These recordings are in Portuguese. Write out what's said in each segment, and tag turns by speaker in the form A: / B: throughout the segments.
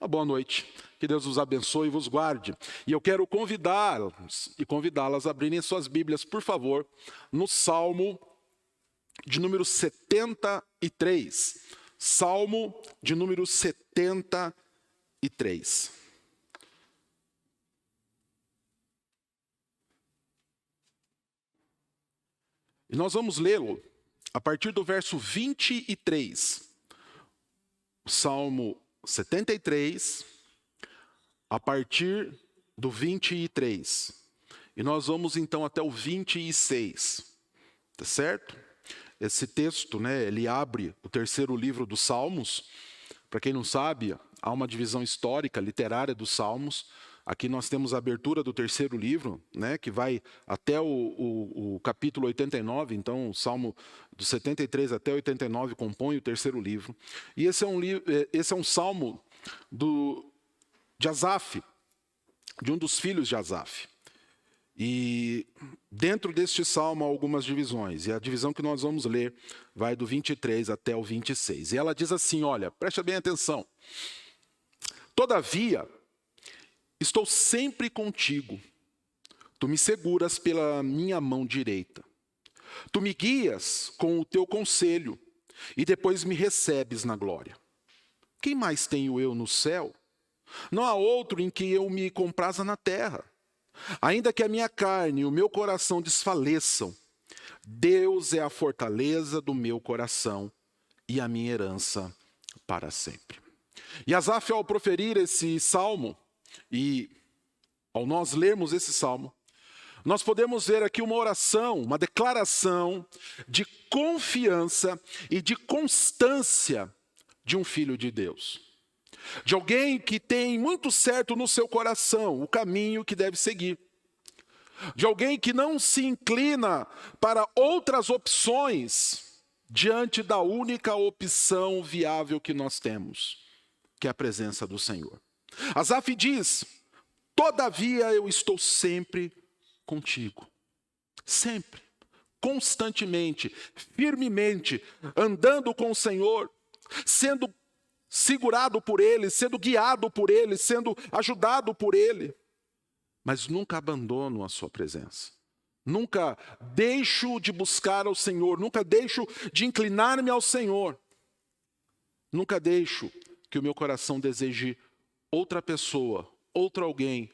A: boa noite. Que Deus os abençoe e vos guarde. E eu quero convidá-los e convidá-las a abrirem suas Bíblias, por favor, no Salmo de número 73. Salmo de número 73. E nós vamos lê-lo a partir do verso 23. Salmo 73, a partir do 23. E nós vamos então até o 26. Tá certo? Esse texto, ele abre o terceiro livro dos Salmos. Para quem não sabe, há uma divisão histórica, literária dos Salmos. Aqui nós temos a abertura do terceiro livro, que vai até o capítulo 89. Então, o Salmo do 73 até 89 compõe o terceiro livro. E esse é um salmo de Asaf, de um dos filhos de Asaf. E dentro deste salmo há algumas divisões. E a divisão que nós vamos ler vai do 23 até o 26. E ela diz assim, olha, presta bem atenção. Todavia, estou sempre contigo. Tu me seguras pela minha mão direita. Tu me guias com o teu conselho e depois me recebes na glória. Quem mais tenho eu no céu? Não há outro em que eu me compraza na terra. Ainda que a minha carne e o meu coração desfaleçam, Deus é a fortaleza do meu coração e a minha herança para sempre. E Asaf, ao proferir esse salmo, e ao nós lermos esse salmo, nós podemos ver aqui uma oração, uma declaração de confiança e de constância de um filho de Deus. De alguém que tem muito certo no seu coração o caminho que deve seguir. De alguém que não se inclina para outras opções diante da única opção viável que nós temos, que é a presença do Senhor. Asaf diz, todavia eu estou sempre contigo. Sempre, constantemente, firmemente, andando com o Senhor, sendo segurado por Ele, sendo guiado por Ele, sendo ajudado por Ele. Mas nunca abandono a sua presença. Nunca deixo de buscar ao Senhor, nunca deixo de inclinar-me ao Senhor. Nunca deixo que o meu coração deseje outra pessoa, outro alguém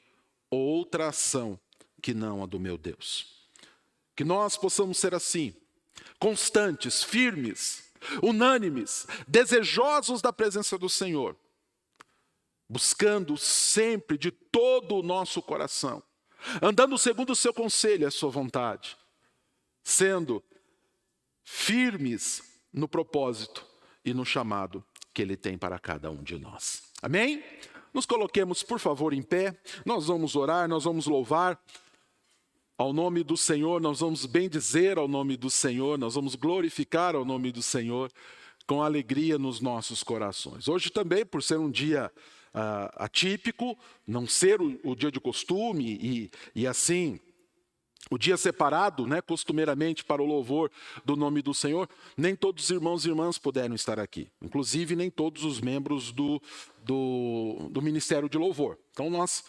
A: ou outra ação que não a do meu Deus. Que nós possamos ser assim, constantes, firmes, unânimes, desejosos da presença do Senhor, buscando sempre de todo o nosso coração, andando segundo o seu conselho e a sua vontade, sendo firmes no propósito e no chamado que Ele tem para cada um de nós. Amém? Nos coloquemos, por favor, em pé. Nós vamos orar, nós vamos louvar ao nome do Senhor, nós vamos bendizer ao nome do Senhor, nós vamos glorificar ao nome do Senhor com alegria nos nossos corações. Hoje também, por ser um dia atípico, não ser o dia de costume e assim, o dia separado, costumeiramente para o louvor do nome do Senhor, nem todos os irmãos e irmãs puderam estar aqui. Inclusive, nem todos os membros do Ministério de Louvor. Então, nós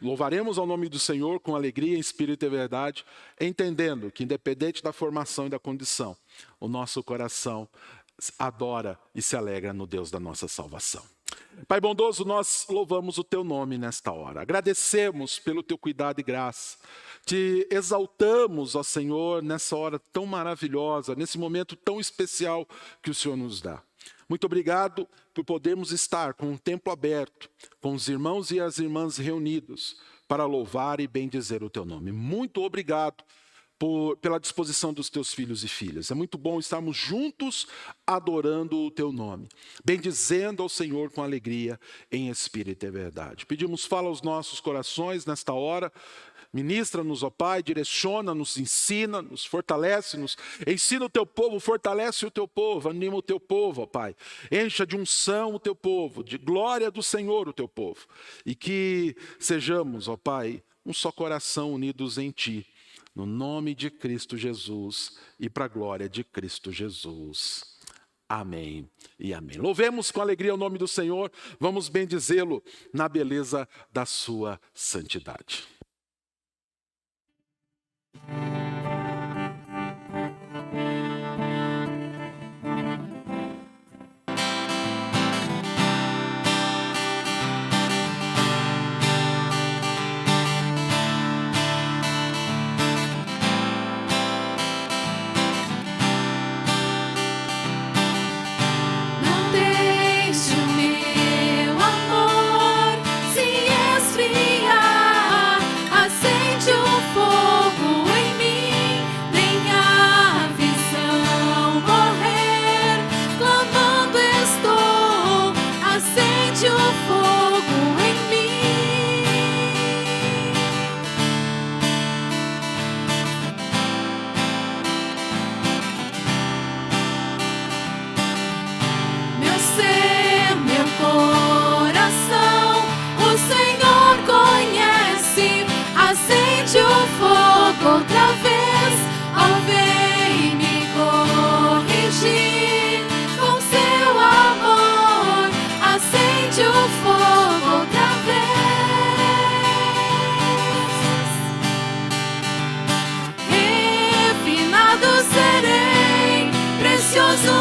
A: louvaremos ao nome do Senhor com alegria, em espírito e verdade, entendendo que, independente da formação e da condição, o nosso coração adora e se alegra no Deus da nossa salvação. Pai bondoso, nós louvamos o Teu nome nesta hora. Agradecemos pelo Teu cuidado e graça. Te exaltamos, ó Senhor, nessa hora tão maravilhosa, nesse momento tão especial que o Senhor nos dá. Muito obrigado por podermos estar com o templo aberto, com os irmãos e as irmãs reunidos, para louvar e bendizer o Teu nome. Muito obrigado pela disposição dos Teus filhos e filhas. É muito bom estarmos juntos adorando o Teu nome, bendizendo ao Senhor com alegria, em espírito e verdade. Pedimos, fala aos nossos corações nesta hora. Ministra-nos, ó Pai, direciona-nos, ensina-nos, fortalece-nos. Ensina o Teu povo, fortalece o Teu povo, anima o Teu povo, ó Pai. Encha de unção o Teu povo, de glória do Senhor o Teu povo. E que sejamos, ó Pai, um só coração unidos em Ti. No nome de Cristo Jesus e para a glória de Cristo Jesus. Amém e amém. Louvemos com alegria o nome do Senhor, vamos bendizê-lo na beleza da sua santidade.
B: Acende o fogo em mim. Meu ser, meu coração, o Senhor conhece. Acende o fogo outra vez, ó, vem me corrigir com seu amor. Acende o fogo outra vez. Refinado serei, precioso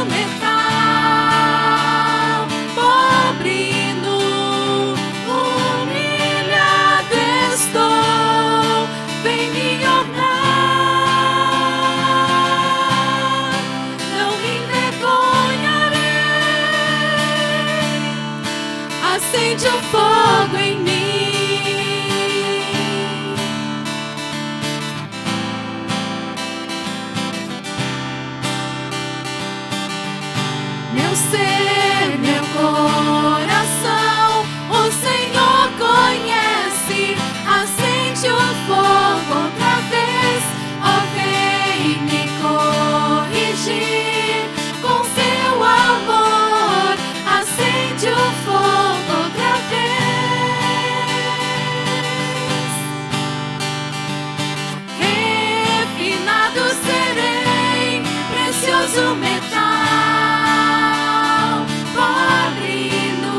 B: metal, pobre nu,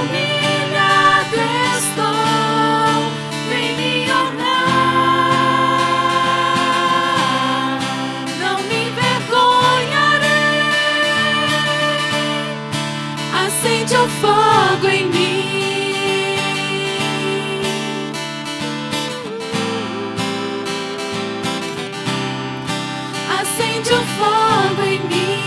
B: humilhado estou, vem me honrar, não me envergonharei. Acende o fogo em mim. Acende o fogo em mim.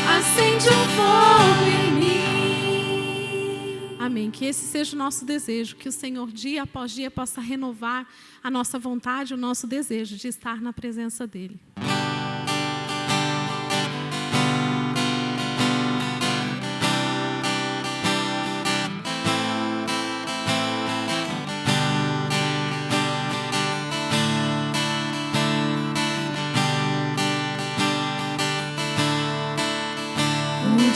B: Acende o fogo em mim.
C: Amém. Que esse seja o nosso desejo, que o Senhor dia após dia possa renovar a nossa vontade, o nosso desejo de estar na presença dEle.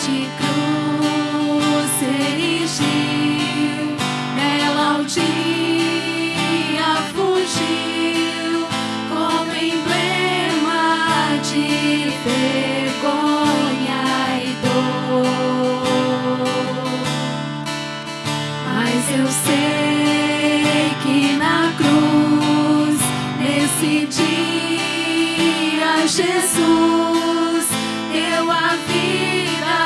B: De cruz se erigiu, nela o dia fugiu, como emblema de vergonha e dor. Mas eu sei que na cruz, nesse dia, Jesus deu a vida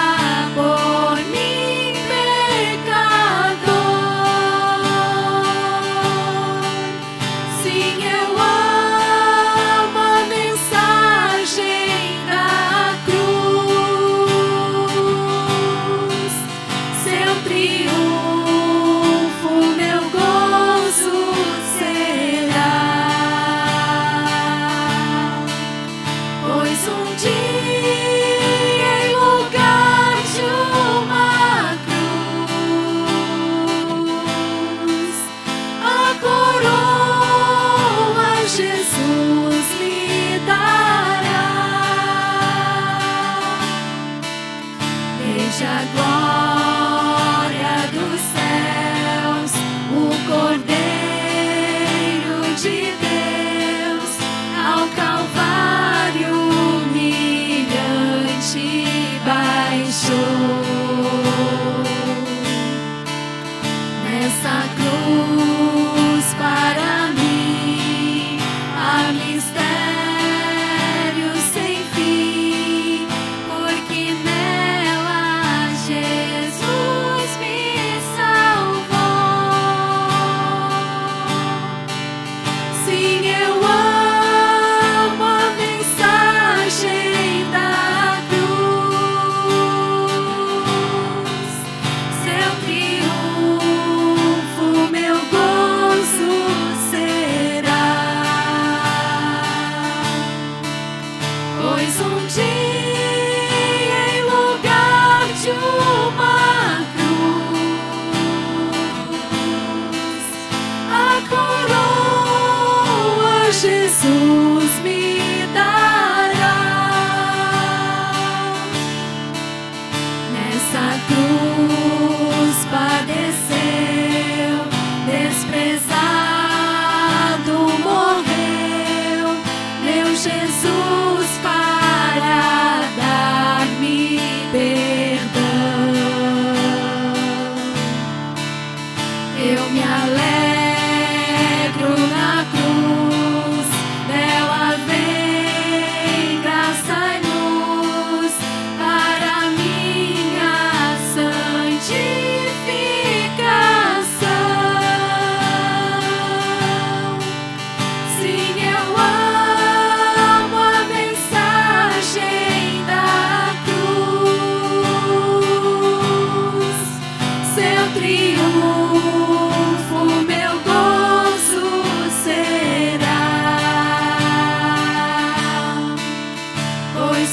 B: por mim, pecador. Sim, eu amo a mensagem da cruz. Seu triunfo, meu gozo será. Pois um dia, em lugar de uma cruz, a coroa Jesus me dará. Desde a glória dos céus, o Cordeiro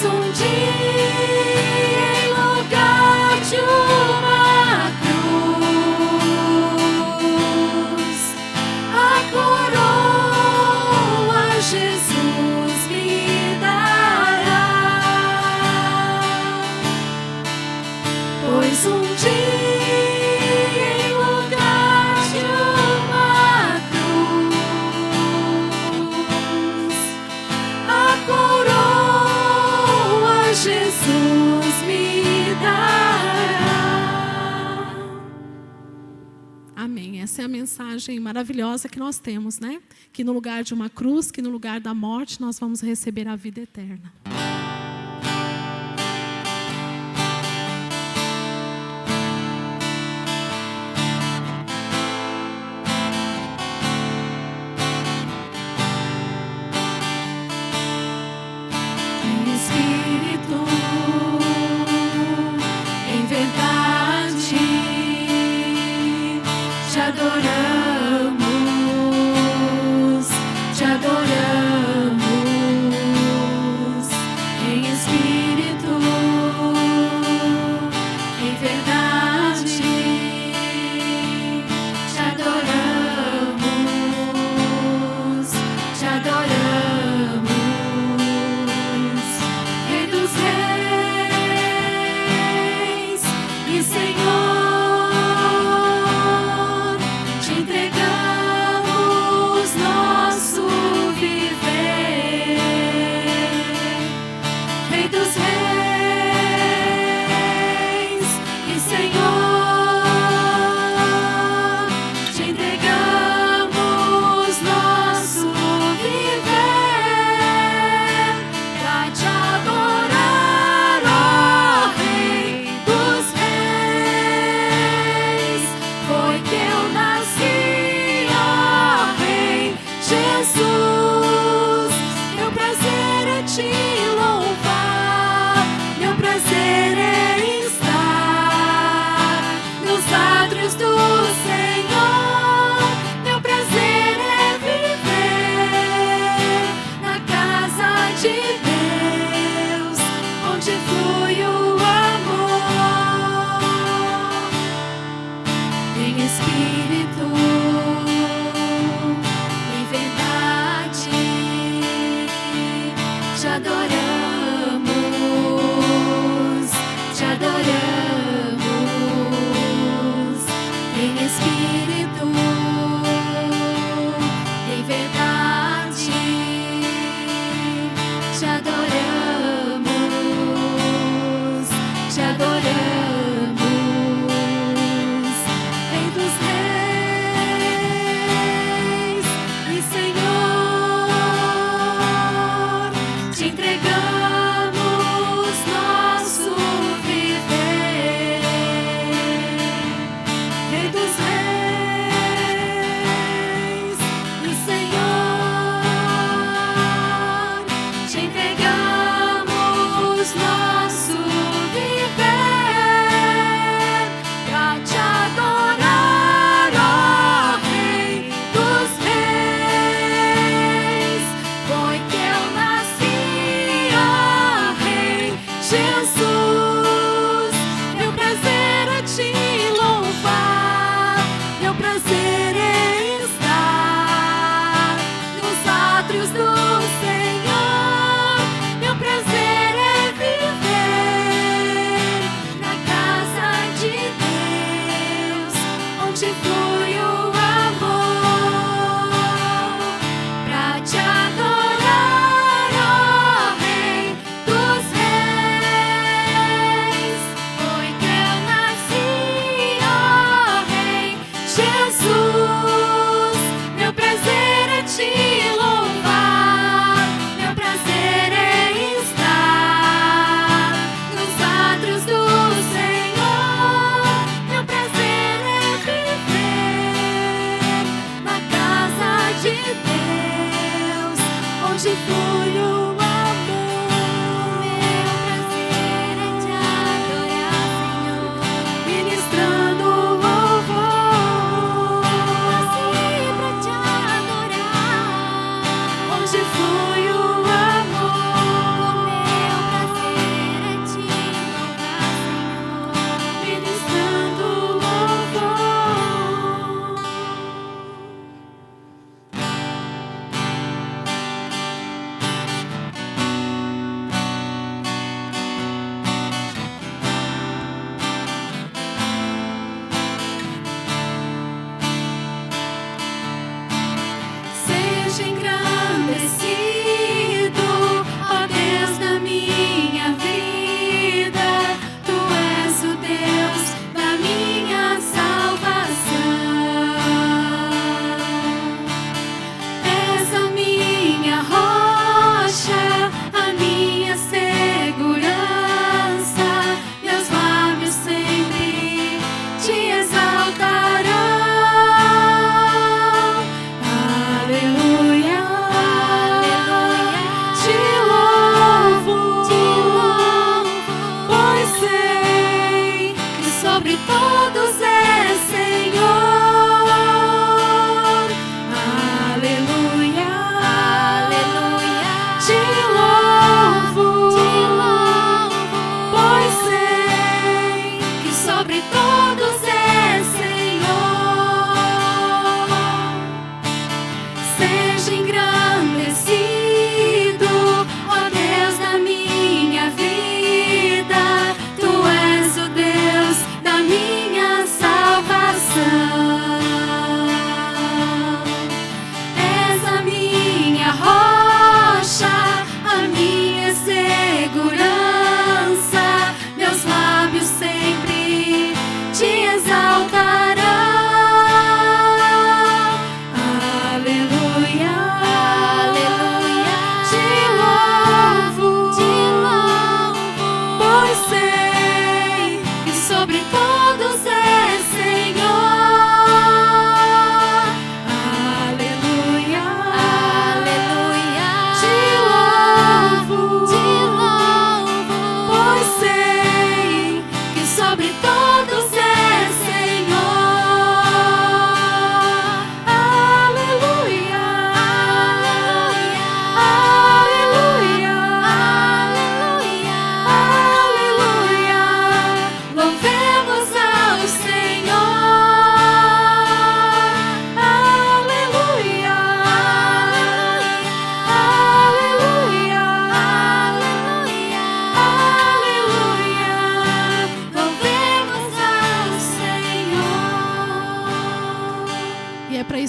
B: Pois um dia em lugar de uma cruz, a coroa Jesus me dará. Pois um dia em lugar de uma cruz, a coroa Jesus me dará.
C: Amém. Essa é a mensagem maravilhosa que nós temos, né? Que no lugar de uma cruz, que no lugar da morte, nós vamos receber a vida eterna.
B: Em espírito, em verdade, te adoramos, te adoramos. Em espírito, em verdade, te adoramos, te adoramos. Rei dos reis e Senhor, te entregamos nosso viver. Rei dos reis e Senhor, te entregamos nosso viver. Pra te adorar, ó Rei dos reis, foi que eu nasci, ó Rei Jesus. Meu prazer é te louvar.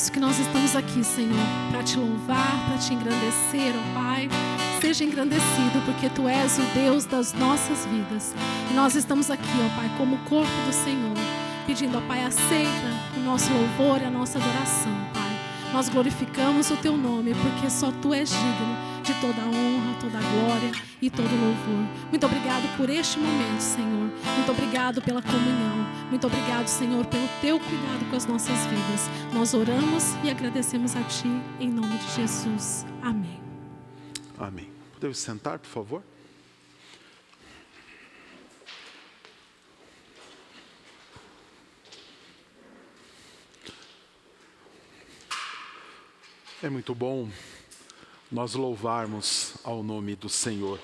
C: isso que nós estamos aqui, Senhor, para te louvar, para te engrandecer, ó Pai. Seja engrandecido, porque Tu és o Deus das nossas vidas. E nós estamos aqui, ó Pai, como corpo do Senhor, pedindo, ó Pai, aceita o nosso louvor e a nossa adoração, Pai. Nós glorificamos o Teu nome, porque só Tu és digno de toda a honra, toda a glória e todo o louvor. Muito obrigado por este momento, Senhor. Muito obrigado pela comunhão. Muito obrigado, Senhor, pelo Teu cuidado com as nossas vidas. Nós oramos e agradecemos a Ti, em nome de Jesus. Amém.
A: Amém. Podemos sentar, por favor? É muito bom nós louvarmos ao nome do Senhor,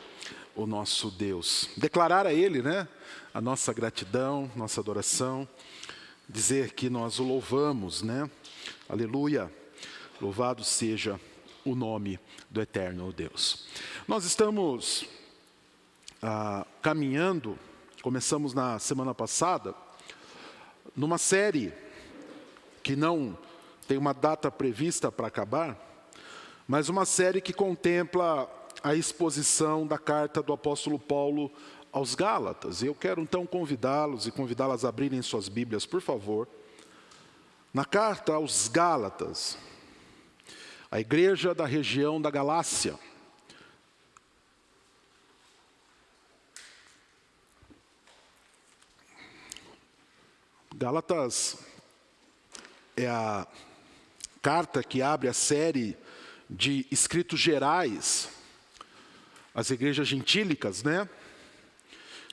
A: o nosso Deus. Declarar a Ele, né, a nossa gratidão, nossa adoração, dizer que nós o louvamos, né? Aleluia. Louvado seja o nome do eterno Deus. Nós estamos caminhando, começamos na semana passada, numa série que não tem uma data prevista para acabar, mas uma série que contempla a exposição da carta do apóstolo Paulo aos Gálatas. Eu quero então convidá-los e convidá-las a abrirem suas Bíblias, por favor, na carta aos Gálatas, a igreja da região da Galácia. Gálatas é a carta que abre a série de escritos gerais às igrejas gentílicas, né?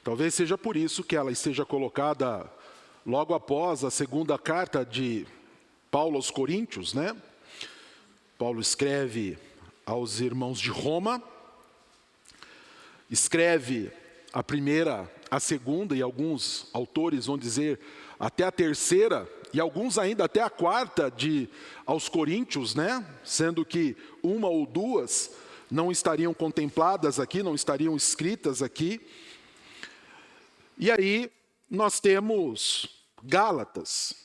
A: Talvez seja por isso que ela esteja colocada logo após a segunda carta de Paulo aos Coríntios, né? Paulo escreve aos irmãos de Roma, escreve a primeira, a segunda, e alguns autores vão dizer até a terceira, e alguns ainda até a quarta aos Coríntios, né? Sendo que uma ou duas não estariam contempladas aqui, não estariam escritas aqui. E aí nós temos Gálatas,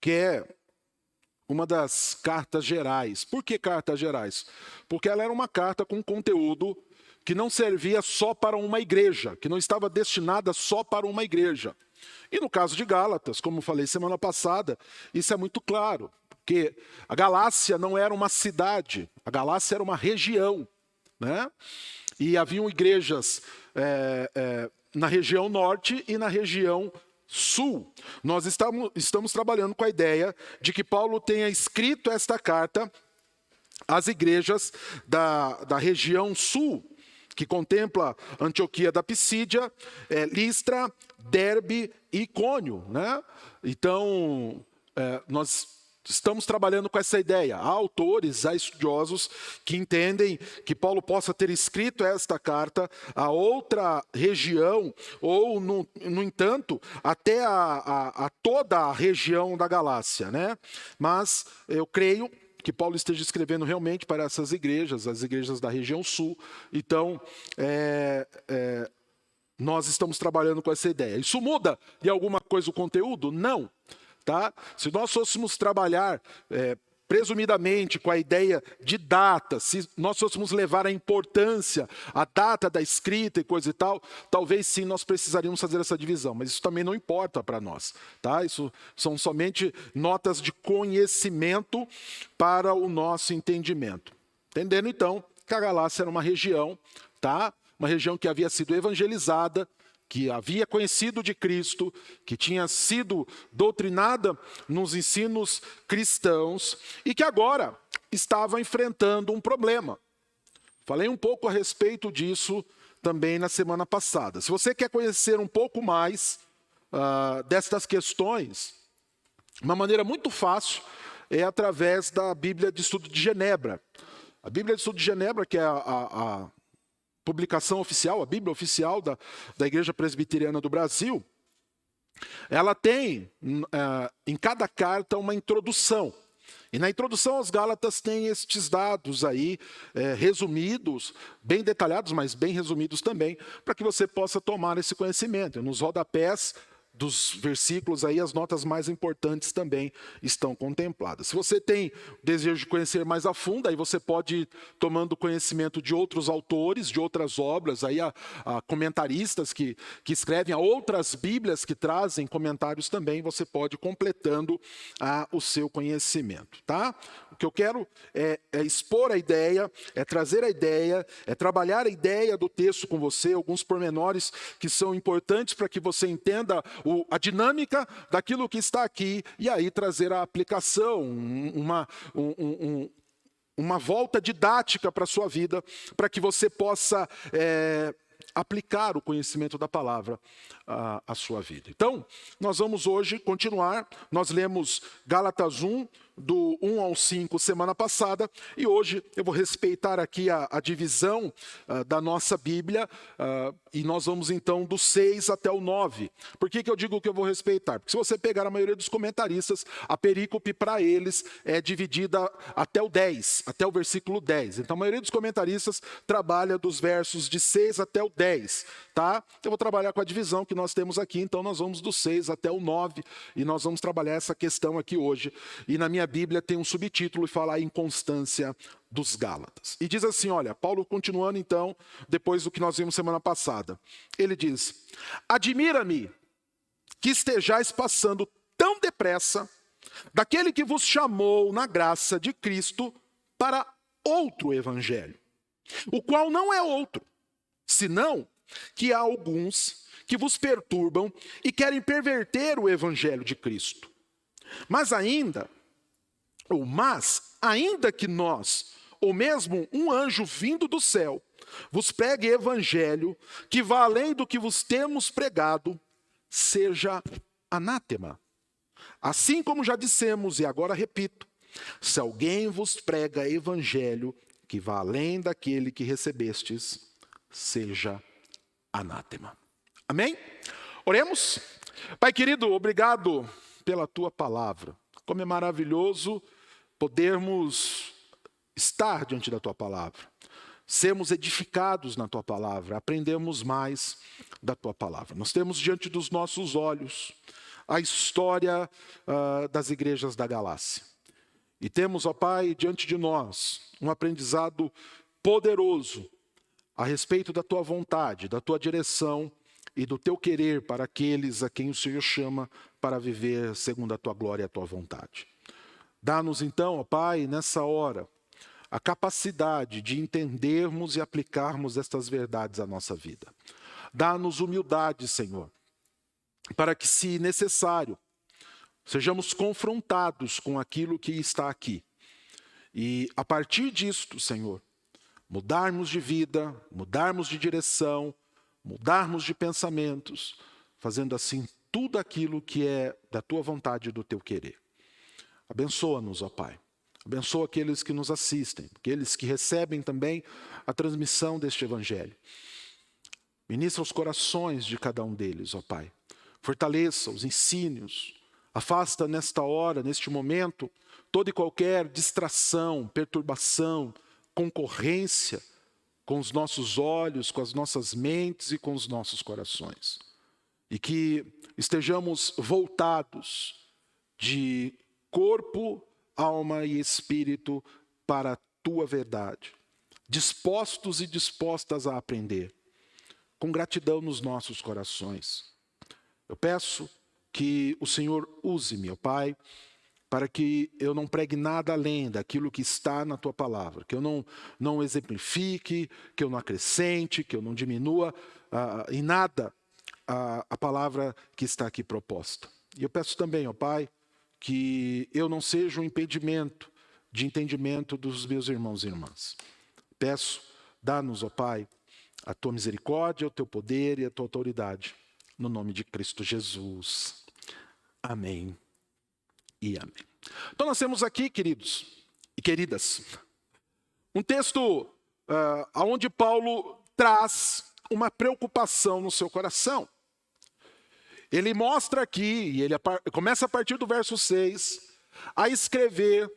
A: que é uma das cartas gerais. Por que cartas gerais? Porque ela era uma carta com conteúdo que não servia só para uma igreja, que não estava destinada só para uma igreja. E no caso de Gálatas, como falei semana passada, isso é muito claro, porque a Galácia não era uma cidade, a Galácia era uma região, né? E haviam igrejas na região norte e na região sul. Nós estamos trabalhando com a ideia de que Paulo tenha escrito esta carta às igrejas da região sul, que contempla Antioquia da Pisídia, Listra, Derbe e Icônio, né? Então, nós estamos trabalhando com essa ideia. Há autores, há estudiosos que entendem que Paulo possa ter escrito esta carta a outra região, ou, no entanto, até a toda a região da Galácia, né? Mas eu creio que Paulo esteja escrevendo realmente para essas igrejas, as igrejas da região sul. Então, nós estamos trabalhando com essa ideia. Isso muda de alguma coisa o conteúdo? Não. Tá? Se nós fôssemos trabalhar presumidamente com a ideia de data, se nós fôssemos levar a importância, a data da escrita e coisa e tal, talvez sim nós precisaríamos fazer essa divisão, mas isso também não importa para nós. Tá? Isso são somente notas de conhecimento para o nosso entendimento. Entendendo então que a Galácia era uma região, tá? Uma região que havia sido evangelizada, que havia conhecido de Cristo, que tinha sido doutrinada nos ensinos cristãos e que agora estava enfrentando um problema. Falei um pouco a respeito disso também na semana passada. Se você quer conhecer um pouco mais destas questões, uma maneira muito fácil é através da Bíblia de Estudo de Genebra. A Bíblia de Estudo de Genebra, que é a publicação oficial, a Bíblia oficial da Igreja Presbiteriana do Brasil, ela tem em cada carta uma introdução. E na introdução aos Gálatas tem estes dados aí, resumidos, bem detalhados, mas bem resumidos também, para que você possa tomar esse conhecimento. Nos rodapés dos versículos aí, as notas mais importantes também estão contempladas. Se você tem desejo de conhecer mais a fundo, aí você pode ir tomando conhecimento de outros autores, de outras obras, aí há comentaristas que escrevem, há outras bíblias que trazem comentários também, você pode ir completando o seu conhecimento, tá? O que eu quero é expor a ideia, é trazer a ideia, é trabalhar a ideia do texto com você, alguns pormenores que são importantes para que você entenda a dinâmica daquilo que está aqui, e aí trazer a aplicação, uma volta didática para a sua vida, para que você possa aplicar o conhecimento da palavra à sua vida. Então, nós vamos hoje continuar, nós lemos Gálatas 1, do 1 ao 5 semana passada, e hoje eu vou respeitar aqui a divisão da nossa Bíblia, e nós vamos então do 6 até o 9. Por que eu digo que eu vou respeitar? Porque se você pegar a maioria dos comentaristas, a perícope para eles é dividida até o 10, até o versículo 10. Então a maioria dos comentaristas trabalha dos versos de 6 até o 10, tá? Eu vou trabalhar com a divisão que nós temos aqui, então nós vamos do 6 até o 9, e nós vamos trabalhar essa questão aqui hoje. E na minha Bíblia tem um subtítulo e fala a inconstância dos Gálatas. E diz assim, olha, Paulo continuando então, depois do que nós vimos semana passada. Ele diz, admira-me que estejais passando tão depressa daquele que vos chamou na graça de Cristo para outro evangelho, o qual não é outro, senão que há alguns que vos perturbam e querem perverter o evangelho de Cristo. Mas ainda que nós, ou mesmo um anjo vindo do céu, vos pregue evangelho que vá além do que vos temos pregado, seja anátema. Assim como já dissemos, e agora repito, se alguém vos prega evangelho que vá além daquele que recebestes, seja anátema. Amém? Oremos. Pai querido, obrigado pela tua palavra. Como é maravilhoso podermos estar diante da tua palavra, sermos edificados na tua palavra, aprendemos mais da tua palavra. Nós temos diante dos nossos olhos a história das igrejas da Galácia. E temos, ó Pai, diante de nós um aprendizado poderoso a respeito da tua vontade, da tua direção e do teu querer para aqueles a quem o Senhor chama para viver segundo a tua glória e a tua vontade. Dá-nos então, ó Pai, nessa hora, a capacidade de entendermos e aplicarmos estas verdades à nossa vida. Dá-nos humildade, Senhor, para que, se necessário, sejamos confrontados com aquilo que está aqui. E, a partir disto, Senhor, mudarmos de vida, mudarmos de direção, mudarmos de pensamentos, fazendo assim tudo aquilo que é da tua vontade e do teu querer. Abençoa-nos, ó Pai. Abençoa aqueles que nos assistem, aqueles que recebem também a transmissão deste evangelho. Ministra os corações de cada um deles, ó Pai. Fortaleça os ensínios. Afasta nesta hora, neste momento, toda e qualquer distração, perturbação, concorrência com os nossos olhos, com as nossas mentes e com os nossos corações. E que estejamos voltados de corpo, alma e espírito para a tua verdade, dispostos e dispostas a aprender, com gratidão nos nossos corações. Eu peço que o Senhor use-me, ó Pai, para que eu não pregue nada além daquilo que está na tua palavra, que eu não exemplifique, que eu não acrescente, que eu não diminua em nada a palavra que está aqui proposta. E eu peço também, ó Pai, que eu não seja um impedimento de entendimento dos meus irmãos e irmãs. Peço, dá-nos, ó Pai, a tua misericórdia, o teu poder e a tua autoridade, no nome de Cristo Jesus. Amém e amém. Então nós temos aqui, queridos e queridas, um texto onde Paulo traz uma preocupação no seu coração. Ele mostra aqui, e ele começa a partir do verso 6, a escrever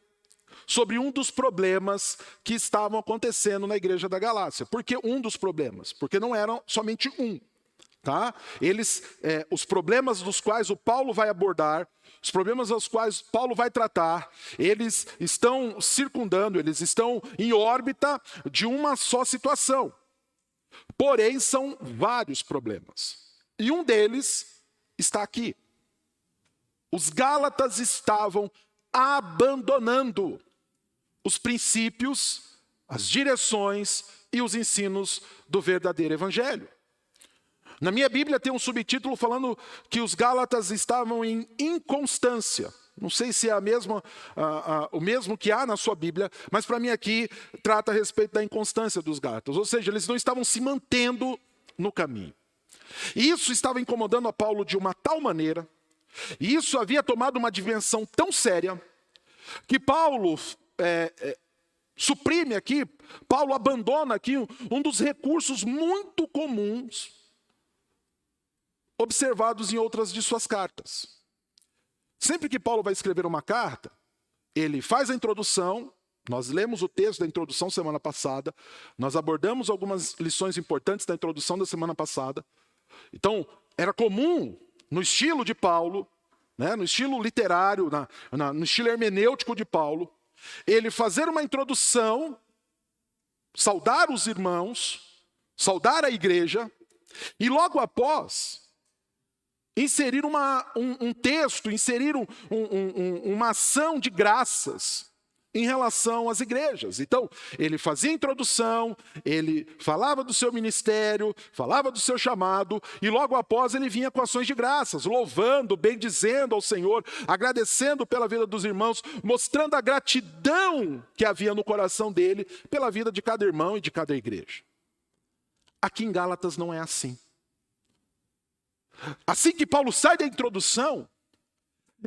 A: sobre um dos problemas que estavam acontecendo na igreja da Galácia. Por que um dos problemas? Porque não eram somente um. tá? Os problemas dos quais o Paulo vai abordar, os problemas aos quais Paulo vai tratar, eles estão circundando, eles estão em órbita de uma só situação. Porém, são vários problemas. E um deles está aqui. Os Gálatas estavam abandonando os princípios, as direções e os ensinos do verdadeiro evangelho. Na minha Bíblia tem um subtítulo falando que os Gálatas estavam em inconstância. Não sei se é o mesmo que há na sua Bíblia, mas para mim aqui trata a respeito da inconstância dos Gálatas. Ou seja, eles não estavam se mantendo no caminho. E isso estava incomodando a Paulo de uma tal maneira, e isso havia tomado uma dimensão tão séria, que Paulo suprime aqui, Paulo abandona aqui um dos recursos muito comuns observados em outras de suas cartas. Sempre que Paulo vai escrever uma carta, ele faz a introdução, nós lemos o texto da introdução semana passada, nós abordamos algumas lições importantes da introdução da semana passada. Então, era comum, no estilo de Paulo, né, no estilo literário, no estilo hermenêutico de Paulo, ele fazer uma introdução, saudar os irmãos, saudar a igreja, e logo após, inserir um texto, inserir uma ação de graças em relação às igrejas. Então, ele fazia a introdução, ele falava do seu ministério, falava do seu chamado, e logo após ele vinha com ações de graças, louvando, bendizendo ao Senhor, agradecendo pela vida dos irmãos, mostrando a gratidão que havia no coração dele pela vida de cada irmão e de cada igreja. Aqui em Gálatas não é assim. Assim que Paulo sai da introdução,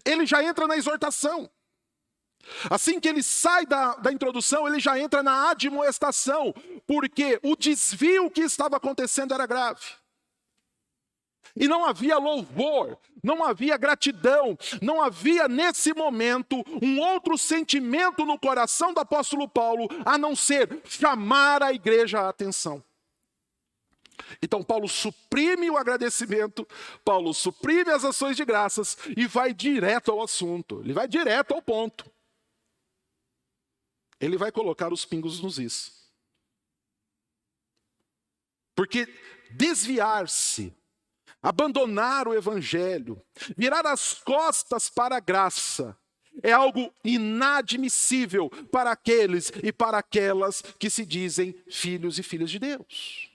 A: ele já entra na exortação. Assim que ele sai da introdução, ele já entra na admoestação, porque o desvio que estava acontecendo era grave. E não havia louvor, não havia gratidão, não havia nesse momento um outro sentimento no coração do apóstolo Paulo, a não ser chamar a igreja à atenção. Então Paulo suprime o agradecimento, Paulo suprime as ações de graças e vai direto ao assunto, ele vai direto ao ponto. Ele vai colocar os pingos nos is. Porque desviar-se, abandonar o evangelho, virar as costas para a graça, é algo inadmissível para aqueles e para aquelas que se dizem filhos e filhas de Deus.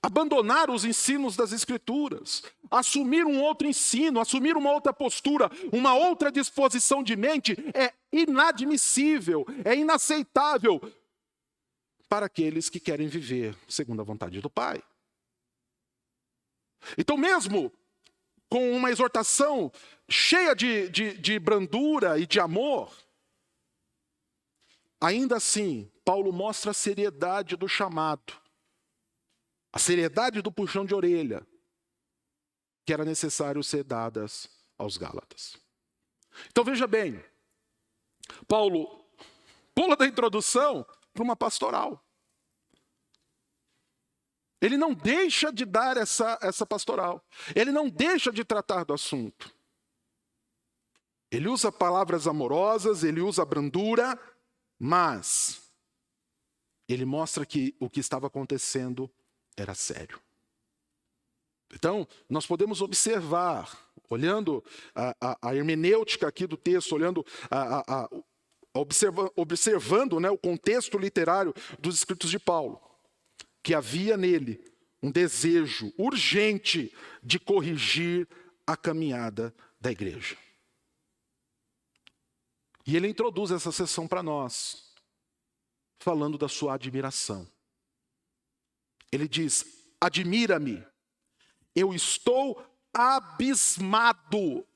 A: Abandonar os ensinos das Escrituras, assumir um outro ensino, assumir uma outra postura, uma outra disposição de mente, é inadmissível, é inaceitável para aqueles que querem viver segundo a vontade do Pai. Então, mesmo com uma exortação cheia de brandura e de amor, ainda assim, Paulo mostra a seriedade do chamado, a seriedade do puxão de orelha que era necessário ser dadas aos Gálatas. Então veja bem, Paulo pula da introdução para uma pastoral. Ele não deixa de dar essa pastoral. Ele não deixa de tratar do assunto. Ele usa palavras amorosas, ele usa brandura, mas ele mostra que o que estava acontecendo era sério. Então, nós podemos observar, olhando a hermenêutica aqui do texto, olhando, observando, né, o contexto literário dos escritos de Paulo, que havia nele um desejo urgente de corrigir a caminhada da igreja. E ele introduz essa sessão para nós, falando da sua admiração. Ele diz: admira-me, eu estou abismado.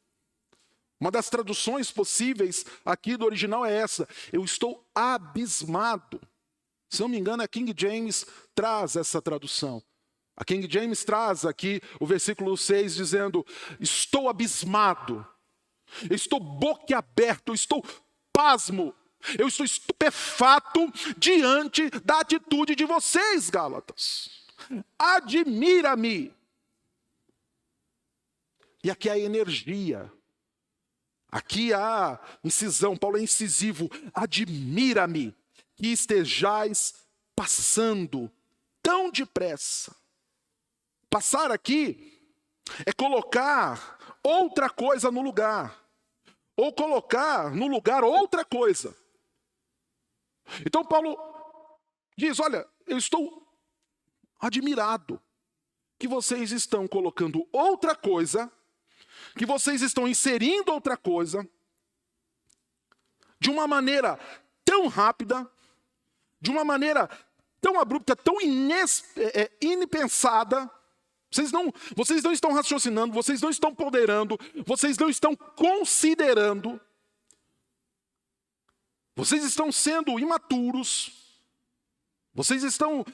A: Uma das traduções possíveis aqui do original é essa: eu estou abismado. Se não me engano, a King James traz essa tradução. A King James traz aqui o versículo 6 dizendo: estou abismado, eu estou boquiaberto, eu estou pasmo, eu estou estupefato diante da atitude de vocês, Gálatas. admira-me. E aqui há energia. Aqui há incisão, Paulo é incisivo. Admira-me que estejais passando tão depressa. Passar aqui é colocar outra coisa no lugar. Ou colocar no lugar outra coisa. Então Paulo diz, olha, eu estou admirado que vocês estão colocando outra coisa, que vocês estão inserindo outra coisa, de uma maneira tão rápida, de uma maneira tão abrupta, tão impensada. Vocês não estão raciocinando, vocês não estão ponderando, vocês não estão considerando. Vocês estão sendo imaturos. Vocês estão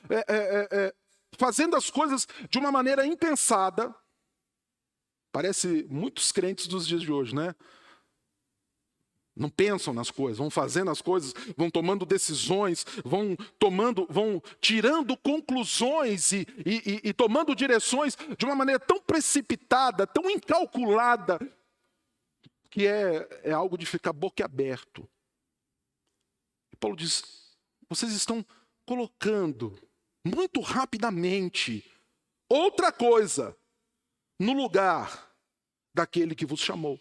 A: fazendo as coisas de uma maneira impensada. Parece muitos crentes dos dias de hoje, né? Não pensam nas coisas, vão fazendo as coisas, vão tomando decisões, vão tirando conclusões e tomando direções de uma maneira tão precipitada, tão incalculada, que é algo de ficar boquiaberto. E Paulo diz, vocês estão colocando muito rapidamente outra coisa no lugar daquele que vos chamou.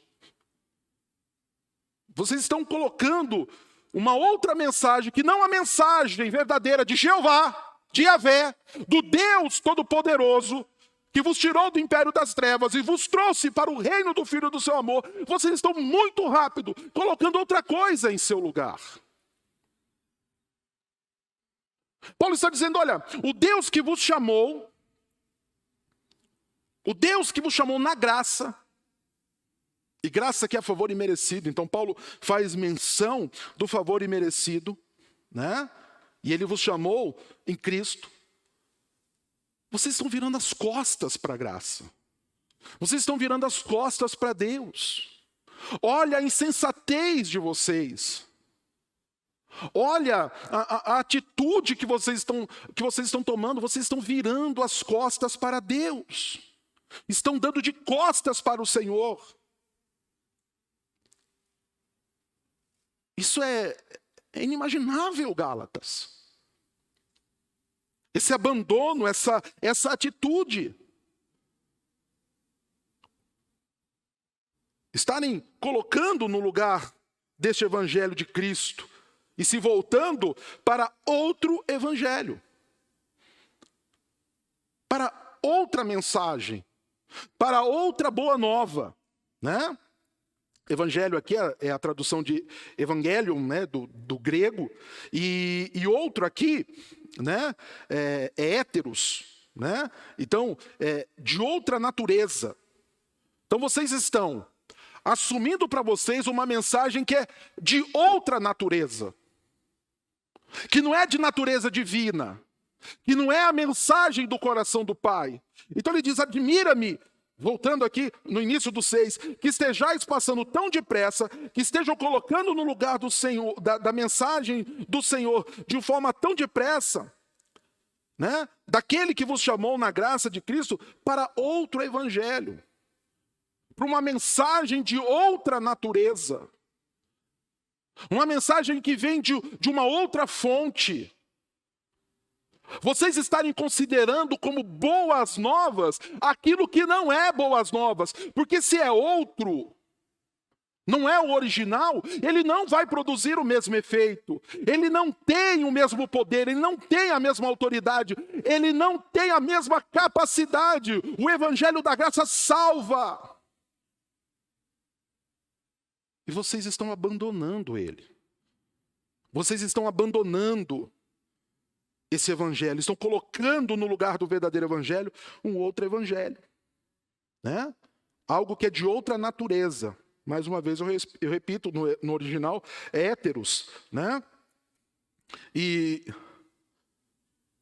A: Vocês estão colocando uma outra mensagem, que não a mensagem verdadeira de Jeová, de Yahvé, do Deus Todo-Poderoso, que vos tirou do império das trevas e vos trouxe para o reino do Filho do seu amor. Vocês estão muito rápido, colocando outra coisa em seu lugar. Paulo está dizendo, olha, o Deus que vos chamou na graça, e graça que é favor imerecido. Então Paulo faz menção do favor imerecido, né? E ele vos chamou em Cristo. Vocês estão virando as costas para a graça. Vocês estão virando as costas para Deus. Olha a insensatez de vocês. Olha a atitude que vocês estão tomando. Vocês estão virando as costas para Deus. Estão dando de costas para o Senhor. Isso é inimaginável, Gálatas. Esse abandono, essa atitude. Estarem colocando no lugar deste evangelho de Cristo e se voltando para outro evangelho. Para outra mensagem. Para outra boa nova, né? Evangelho aqui é a tradução de evangelium, né, do grego, e outro aqui, né, é héteros, né? Então, de outra natureza. Então vocês estão assumindo para vocês uma mensagem que é de outra natureza, que não é de natureza divina, que não é a mensagem do coração do Pai. Então ele diz, admira-me, voltando aqui no início do 6, que estejais passando tão depressa, que estejam colocando no lugar do Senhor, da mensagem do Senhor, de forma tão depressa, né? Daquele que vos chamou na graça de Cristo para outro evangelho, para uma mensagem de outra natureza, uma mensagem que vem de uma outra fonte. Vocês estarem considerando como boas novas aquilo que não é boas novas. Porque se é outro, não é o original, ele não vai produzir o mesmo efeito. Ele não tem o mesmo poder, ele não tem a mesma autoridade, ele não tem a mesma capacidade. O evangelho da graça salva. E vocês estão abandonando ele. Vocês estão abandonando esse evangelho, estão colocando no lugar do verdadeiro evangelho um outro evangelho, né? Algo que é de outra natureza. Mais uma vez eu repito, no original é héteros, né? E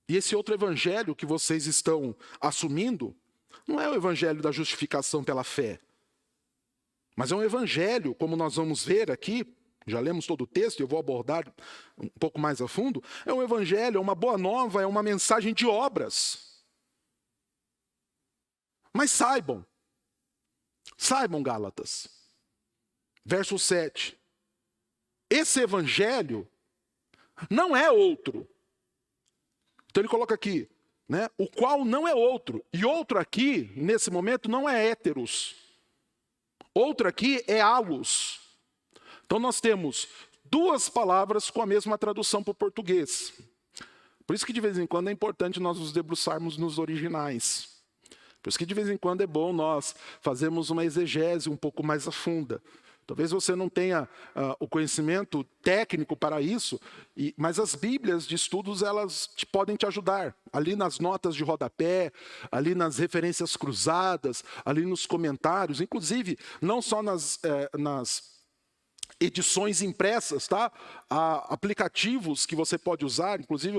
A: esse outro evangelho que vocês estão assumindo não é o evangelho da justificação pela fé, mas é um evangelho, como nós vamos ver aqui. Já lemos todo o texto, eu vou abordar um pouco mais a fundo. É um evangelho, é uma boa nova, é uma mensagem de obras. Mas saibam, Gálatas, verso 7, esse evangelho não é outro. Então ele coloca aqui, né, o qual não é outro. E outro aqui, nesse momento, não é héteros. Outro aqui é halos. Então nós temos duas palavras com a mesma tradução para o português. Por isso que de vez em quando é importante nós nos debruçarmos nos originais. Por isso que de vez em quando é bom nós fazermos uma exegese um pouco mais a funda. Talvez você não tenha o conhecimento técnico para isso, mas as bíblias de estudos elas podem te ajudar. Ali nas notas de rodapé, ali nas referências cruzadas, ali nos comentários, inclusive não só nas edições impressas, tá? Há aplicativos que você pode usar. Inclusive,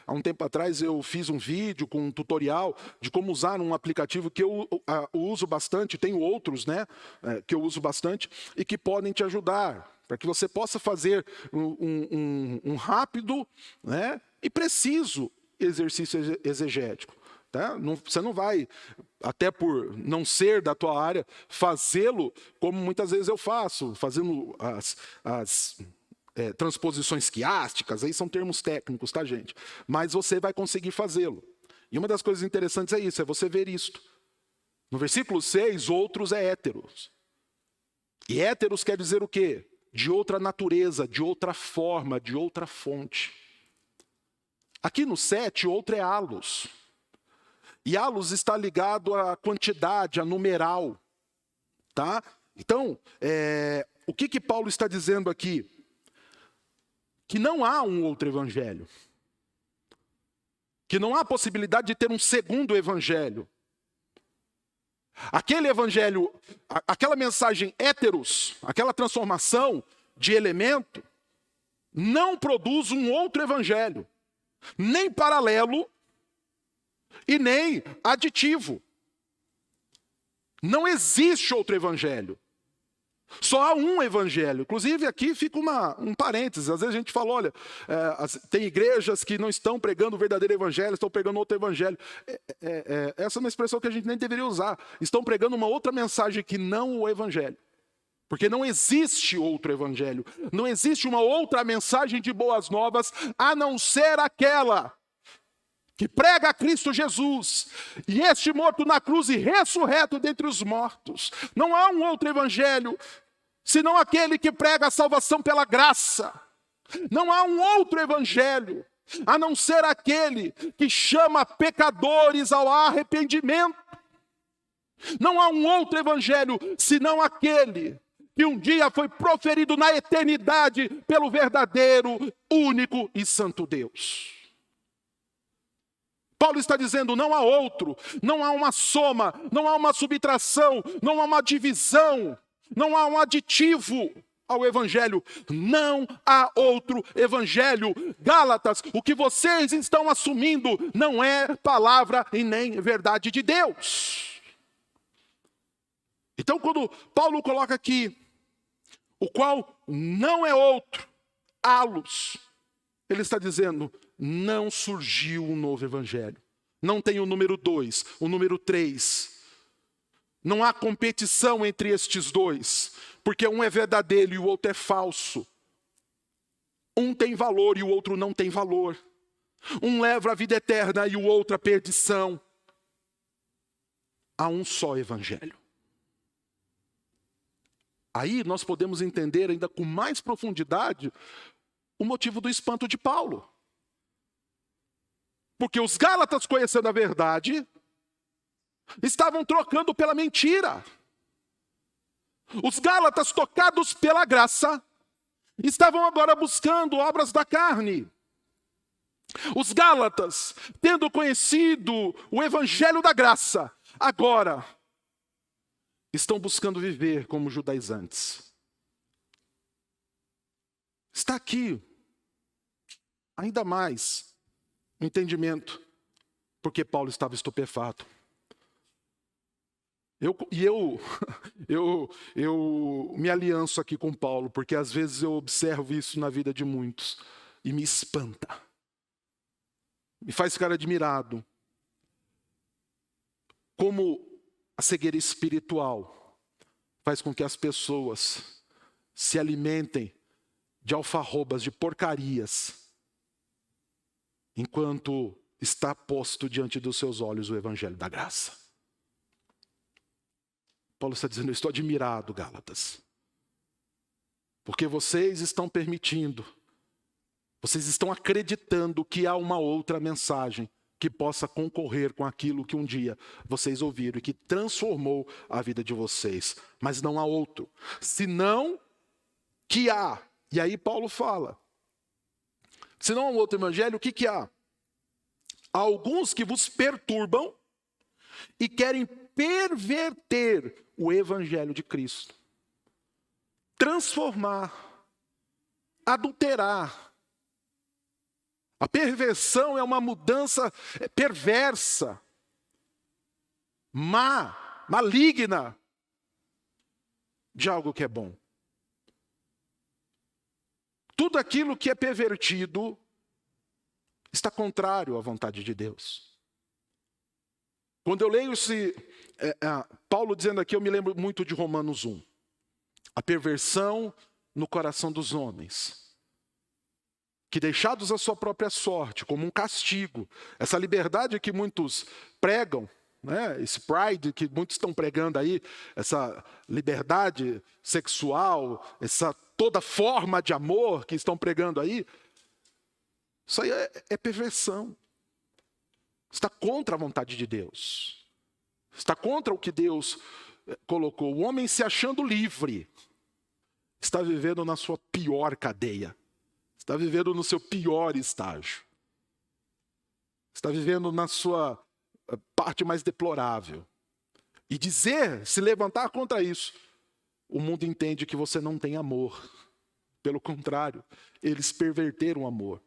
A: há um tempo atrás eu fiz um vídeo com um tutorial de como usar um aplicativo que eu uso bastante. Tenho outros, né? Que eu uso bastante e que podem te ajudar para que você possa fazer um rápido, né? E preciso exercício exegético. Tá? Você não vai, até por não ser da tua área, fazê-lo como muitas vezes eu faço, fazendo as transposições quiásticas, aí são termos técnicos, tá, gente? Mas você vai conseguir fazê-lo. E uma das coisas interessantes é isso, é você ver isto. No versículo 6, outros é héteros. E héteros quer dizer o quê? De outra natureza, de outra forma, de outra fonte. Aqui no 7, outro é halos. E halos está ligado à quantidade, a numeral. Tá? Então, o que Paulo está dizendo aqui? Que não há um outro evangelho. Que não há possibilidade de ter um segundo evangelho. Aquele evangelho, aquela mensagem héteros, aquela transformação de elemento, não produz um outro evangelho. Nem paralelo, e nem aditivo. Não existe outro evangelho. Só há um evangelho. Inclusive aqui fica um parênteses. Às vezes a gente fala, olha, tem igrejas que não estão pregando o verdadeiro evangelho, estão pregando outro evangelho. Essa é uma expressão que a gente nem deveria usar. Estão pregando uma outra mensagem que não o evangelho. Porque não existe outro evangelho. Não existe uma outra mensagem de boas novas, a não ser aquela que prega a Cristo Jesus, e este morto na cruz e ressurreto dentre os mortos. Não há um outro evangelho, senão aquele que prega a salvação pela graça. Não há um outro evangelho, a não ser aquele que chama pecadores ao arrependimento. Não há um outro evangelho, senão aquele que um dia foi proferido na eternidade pelo verdadeiro, único e santo Deus. Paulo está dizendo, não há outro, não há uma soma, não há uma subtração, não há uma divisão, não há um aditivo ao evangelho. Não há outro evangelho. Gálatas, o que vocês estão assumindo não é palavra e nem verdade de Deus. Então, quando Paulo coloca aqui, o qual não é outro, halos, ele está dizendo, não surgiu um novo evangelho. Não tem o número 2, o número 3. Não há competição entre estes dois, porque um é verdadeiro e o outro é falso. Um tem valor e o outro não tem valor. Um leva a vida eterna e o outro a perdição. Há um só evangelho. Aí nós podemos entender ainda com mais profundidade o motivo do espanto de Paulo. Porque os Gálatas, conhecendo a verdade, estavam trocando pela mentira. Os Gálatas, tocados pela graça, estavam agora buscando obras da carne. Os Gálatas, tendo conhecido o evangelho da graça, agora estão buscando viver como judaizantes. Está aqui, ainda mais, o entendimento, porque Paulo estava estupefato. Eu me alianço aqui com Paulo, porque às vezes eu observo isso na vida de muitos, e me espanta. Me faz ficar admirado. Como A cegueira espiritual faz com que as pessoas se alimentem de alfarrobas, de porcarias, enquanto está posto diante dos seus olhos o evangelho da graça. Paulo está dizendo: eu estou admirado, Gálatas, porque vocês estão permitindo, vocês estão acreditando que há uma outra mensagem que possa concorrer com aquilo que um dia vocês ouviram e que transformou a vida de vocês. Mas não há outro, senão que há. E aí Paulo fala, se não há um outro evangelho, o que há? Há alguns que vos perturbam e querem perverter o evangelho de Cristo. Transformar, adulterar. A perversão é uma mudança perversa, maligna, de algo que é bom. Tudo aquilo que é pervertido está contrário à vontade de Deus. Quando eu leio Paulo dizendo aqui, eu me lembro muito de Romanos 1. A perversão no coração dos homens, que deixados à sua própria sorte, como um castigo, essa liberdade que muitos pregam, né? Esse pride que muitos estão pregando aí, essa liberdade sexual, essa toda forma de amor que estão pregando aí, isso aí é perversão. Está contra a vontade de Deus. Está contra o que Deus colocou. O homem se achando livre está vivendo na sua pior cadeia. Está vivendo no seu pior estágio. Está vivendo na sua parte mais deplorável. E se levantar contra isso, o mundo entende que você não tem amor. Pelo contrário, eles perverteram o amor.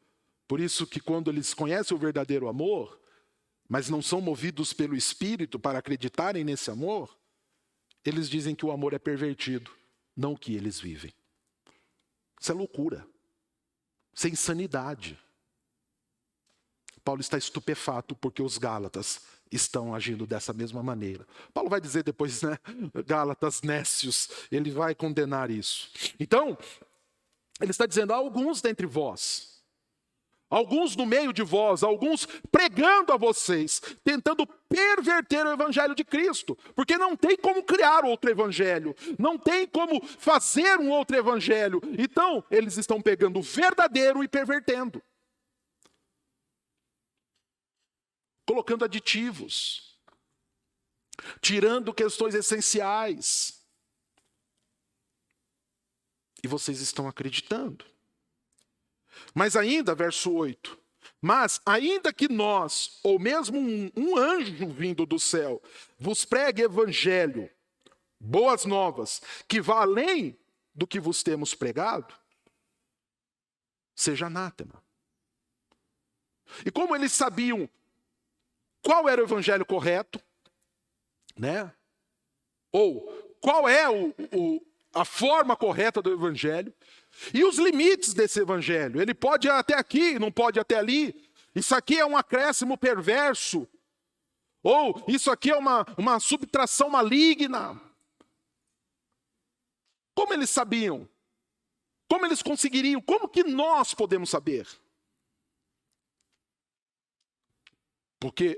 A: Por isso que quando eles conhecem o verdadeiro amor, mas não são movidos pelo Espírito para acreditarem nesse amor, eles dizem que o amor é pervertido, não o que eles vivem. Isso é loucura. Isso é insanidade. Paulo está estupefato porque os Gálatas estão agindo dessa mesma maneira. Paulo vai dizer depois, né? Gálatas nécios, ele vai condenar isso. Então, ele está dizendo: há alguns dentre vós, alguns no meio de vós, alguns pregando a vocês, tentando perverter o evangelho de Cristo, porque não tem como criar outro evangelho, não tem como fazer um outro evangelho. Então, eles estão pegando o verdadeiro e pervertendo, colocando aditivos, tirando questões essenciais. E vocês estão acreditando. Mas ainda, verso 8, mas ainda que nós, ou mesmo um anjo vindo do céu, vos pregue evangelho, boas novas, que vá além do que vos temos pregado, seja anátema. E como eles sabiam qual era o evangelho correto, né? Ou qual é a forma correta do evangelho, e os limites desse evangelho. Ele pode ir até aqui, não pode ir até ali. Isso aqui é um acréscimo perverso. Ou isso aqui é uma subtração maligna. Como eles sabiam? Como eles conseguiriam? Como que nós podemos saber? Porque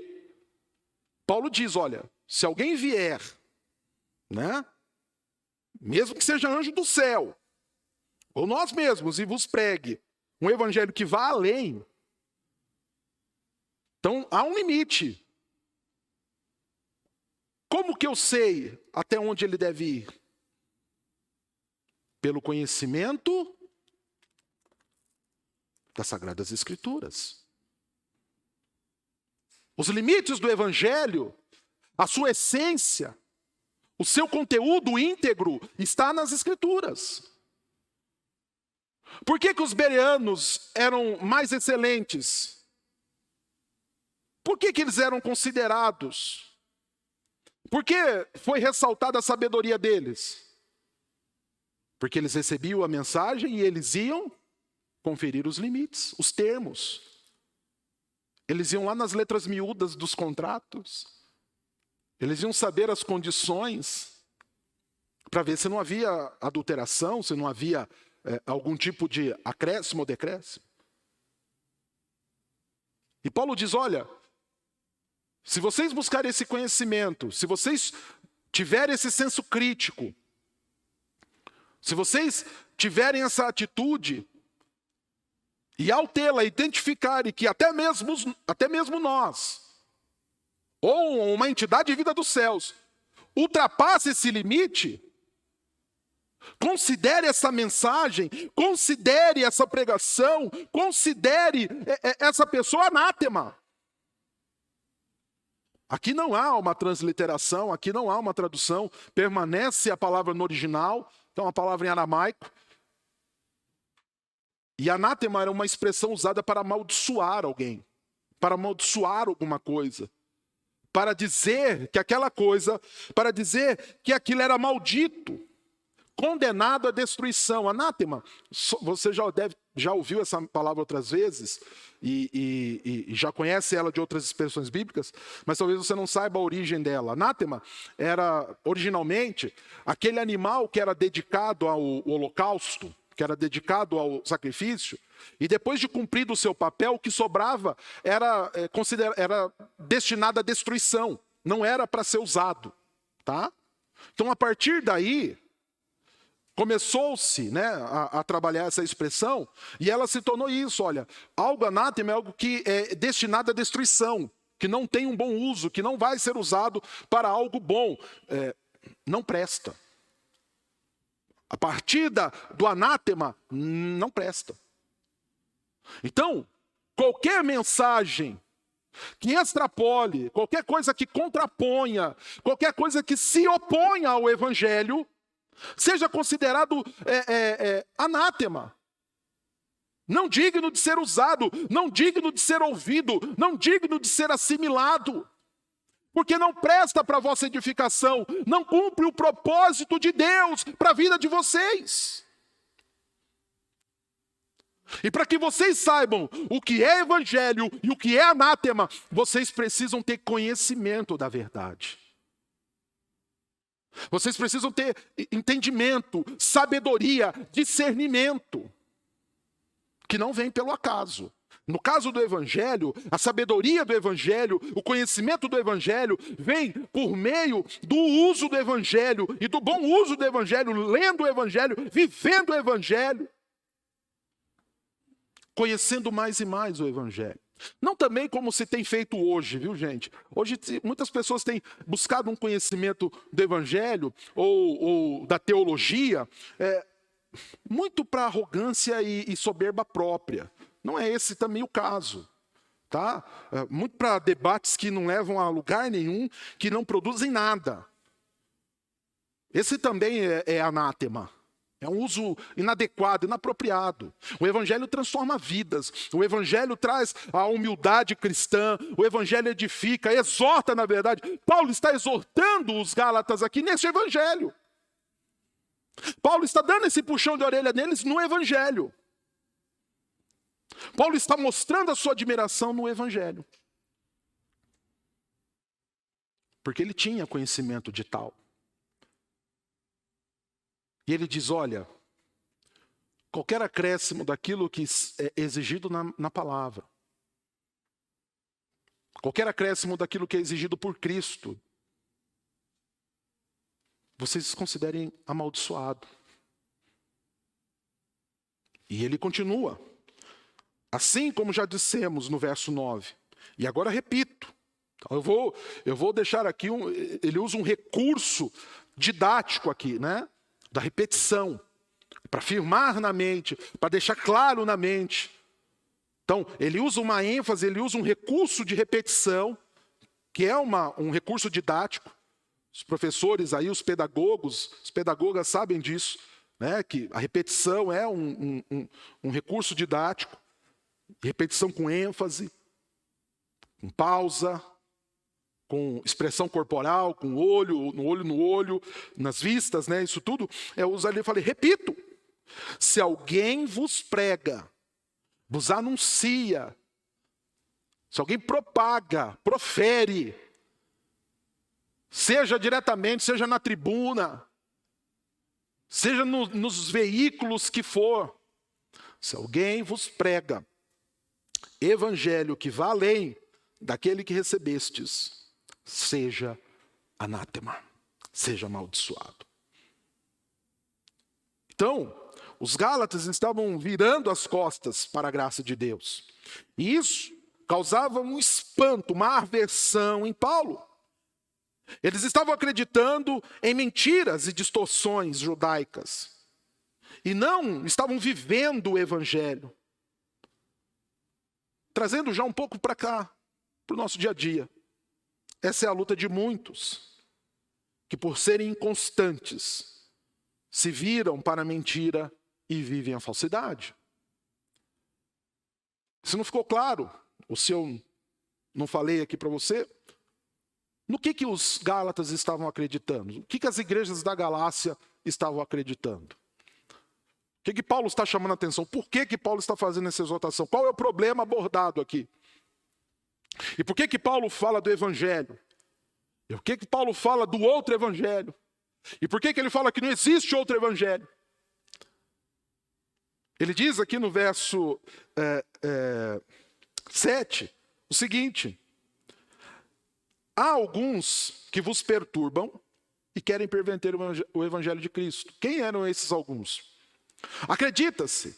A: Paulo diz, olha, se alguém vier, né? Mesmo que seja anjo do céu, ou nós mesmos, e vos pregue um evangelho que vá além, então há um limite. Como que eu sei até onde ele deve ir? Pelo conhecimento das Sagradas Escrituras. Os limites do evangelho, a sua essência, o seu conteúdo íntegro está nas Escrituras. Por que os bereanos eram mais excelentes? Por que eles eram considerados? Por que foi ressaltada a sabedoria deles? Porque eles recebiam a mensagem e eles iam conferir os limites, os termos. Eles iam lá nas letras miúdas dos contratos. Eles iam saber as condições para ver se não havia adulteração, se não havia algum tipo de acréscimo ou decréscimo. E Paulo diz, olha, se vocês buscarem esse conhecimento, se vocês tiverem esse senso crítico, se vocês tiverem essa atitude, e ao tê-la, identificarem que até mesmo nós, ou uma entidade de vida dos céus, ultrapassa esse limite, considere essa mensagem, considere essa pregação, considere essa pessoa anátema. Aqui não há uma transliteração, aqui não há uma tradução, permanece a palavra no original, então a palavra em aramaico. E anátema era uma expressão usada para amaldiçoar alguém, para amaldiçoar alguma coisa, para dizer que aquela coisa, para dizer que aquilo era maldito, condenado à destruição. Anátema, você já ouviu essa palavra outras vezes e já conhece ela de outras expressões bíblicas, mas talvez você não saiba a origem dela. Anátema era, originalmente, aquele animal que era dedicado ao holocausto, que era dedicado ao sacrifício, e depois de cumprido o seu papel, o que sobrava era destinado à destruição, não era para ser usado. Tá? Então, a partir daí, começou-se, né, a trabalhar essa expressão, e ela se tornou isso, olha, algo anátema é algo que é destinado à destruição, que não tem um bom uso, que não vai ser usado para algo bom, não presta. A partir do anátema, não presta. Então, qualquer mensagem que extrapole, qualquer coisa que contraponha, qualquer coisa que se oponha ao evangelho, seja considerado anátema. Não digno de ser usado, não digno de ser ouvido, não digno de ser assimilado. Porque não presta para a vossa edificação, não cumpre o propósito de Deus para a vida de vocês. E para que vocês saibam o que é evangelho e o que é anátema, vocês precisam ter conhecimento da verdade. Vocês precisam ter entendimento, sabedoria, discernimento, que não vem pelo acaso. No caso do evangelho, a sabedoria do evangelho, o conhecimento do evangelho vem por meio do uso do evangelho e do bom uso do evangelho, lendo o evangelho, vivendo o evangelho, conhecendo mais e mais o evangelho. Não também como se tem feito hoje, viu, gente? Hoje muitas pessoas têm buscado um conhecimento do evangelho ou da teologia, muito para arrogância e soberba própria. Não é esse também o caso, tá? Muito para debates que não levam a lugar nenhum, que não produzem nada. Esse também é anátema. É um uso inadequado, inapropriado. O evangelho transforma vidas. O evangelho traz a humildade cristã. O evangelho edifica, exorta, na verdade. Paulo está exortando os Gálatas aqui nesse evangelho. Paulo está dando esse puxão de orelha neles no evangelho. Paulo está mostrando a sua admiração no evangelho. Porque ele tinha conhecimento de tal. E ele diz, olha, qualquer acréscimo daquilo que é exigido na palavra, qualquer acréscimo daquilo que é exigido por Cristo, vocês considerem amaldiçoado. E ele continua. Assim como já dissemos no verso 9. E agora repito. Eu vou deixar aqui, ele usa um recurso didático aqui, né? Da repetição, para firmar na mente, para deixar claro na mente. Então, ele usa uma ênfase, ele usa um recurso de repetição, que é um recurso didático. Os professores aí, os pedagogas sabem disso, né? Que a repetição é um recurso didático, repetição com ênfase, com pausa, com expressão corporal, com olho no olho, nas vistas, né? Isso tudo eu uso ali e falei, repito, se alguém vos prega, vos anuncia, se alguém propaga, profere seja diretamente, seja na tribuna, seja nos veículos que for, se alguém vos prega evangelho que vá além daquele que recebestes, seja anátema, seja amaldiçoado. Então, os Gálatas estavam virando as costas para a graça de Deus. E isso causava um espanto, uma aversão em Paulo. Eles estavam acreditando em mentiras e distorções judaicas. E não estavam vivendo o evangelho. Trazendo já um pouco para cá, para o nosso dia a dia. Essa é a luta de muitos, que por serem inconstantes, se viram para a mentira e vivem a falsidade. Se não ficou claro, ou se eu não falei aqui para você, no que os Gálatas estavam acreditando? O que as igrejas da Galácia estavam acreditando? O que Paulo está chamando a atenção? Por que Paulo está fazendo essa exortação? Qual é o problema abordado aqui? E por que Paulo fala do evangelho? E por que Paulo fala do outro evangelho? E por que ele fala que não existe outro evangelho? Ele diz aqui no verso 7 o seguinte: há alguns que vos perturbam e querem perverter o evangelho de Cristo. Quem eram esses alguns? Acredita-se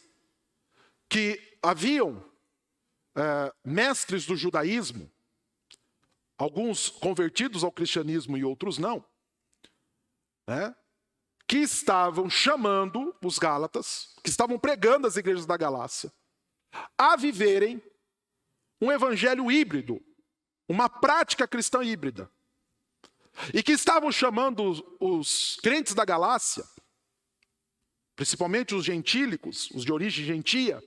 A: que haviam mestres do judaísmo, alguns convertidos ao cristianismo e outros não, que estavam chamando os Gálatas, que estavam pregando as igrejas da Galácia, a viverem um evangelho híbrido, uma prática cristã híbrida. E que estavam chamando os crentes da Galácia, principalmente os gentílicos, os de origem gentia,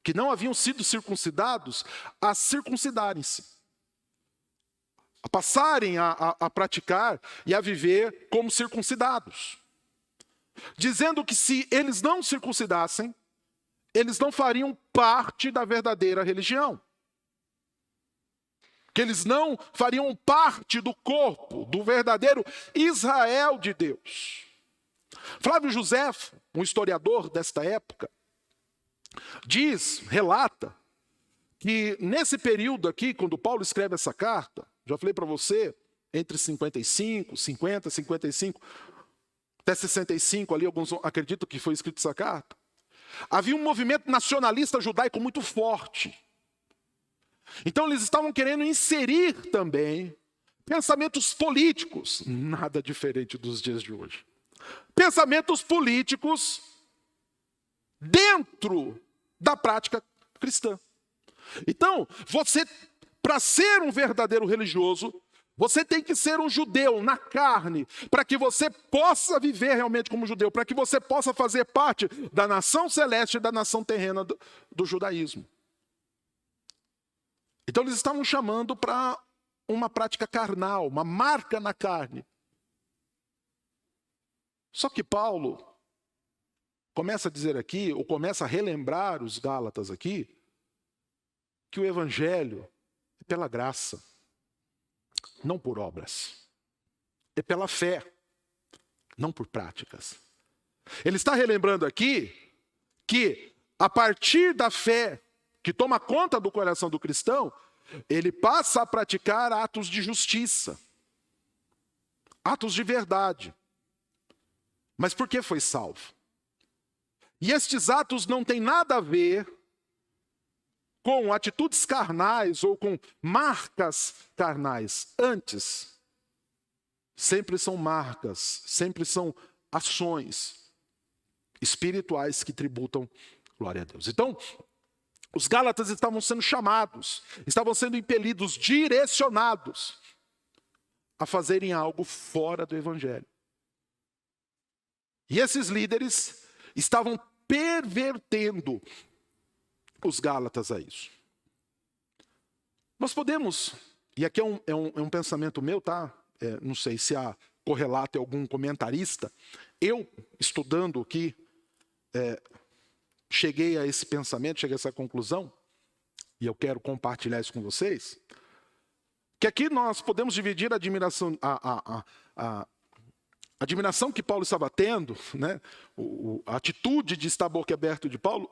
A: que não haviam sido circuncidados, a circuncidarem-se. A passarem a praticar e a viver como circuncidados. Dizendo que se eles não circuncidassem, eles não fariam parte da verdadeira religião. Que eles não fariam parte do corpo, do verdadeiro Israel de Deus. Flávio Josefo, um historiador desta época, relata, que nesse período aqui, quando Paulo escreve essa carta, já falei para você, entre 55, até 65, ali alguns acreditam que foi escrita essa carta, havia um movimento nacionalista judaico muito forte. Então eles estavam querendo inserir também pensamentos políticos, nada diferente dos dias de hoje. Pensamentos políticos dentro da prática cristã. Então, você, para ser um verdadeiro religioso, você tem que ser um judeu na carne, para que você possa viver realmente como judeu, para que você possa fazer parte da nação celeste e da nação terrena do judaísmo. Então eles estavam chamando para uma prática carnal, uma marca na carne. Só que Paulo começa a dizer aqui, ou começa a relembrar os Gálatas aqui, que o evangelho é pela graça, não por obras. É pela fé, não por práticas. Ele está relembrando aqui que a partir da fé que toma conta do coração do cristão, ele passa a praticar atos de justiça, atos de verdade. Mas por que foi salvo? E estes atos não têm nada a ver com atitudes carnais ou com marcas carnais. Antes, sempre são marcas, sempre são ações espirituais que tributam glória a Deus. Então, os Gálatas estavam sendo chamados, estavam sendo impelidos, direcionados a fazerem algo fora do evangelho. E esses líderes estavam pervertendo os Gálatas a isso. Nós podemos, e aqui é um pensamento meu, tá? Não sei se há correlato em algum comentarista. Eu, estudando aqui, cheguei a esse pensamento, cheguei a essa conclusão, e eu quero compartilhar isso com vocês, que aqui nós podemos dividir a admiração, a admiração que Paulo estava tendo, né? A atitude de estar boquiaberto de Paulo,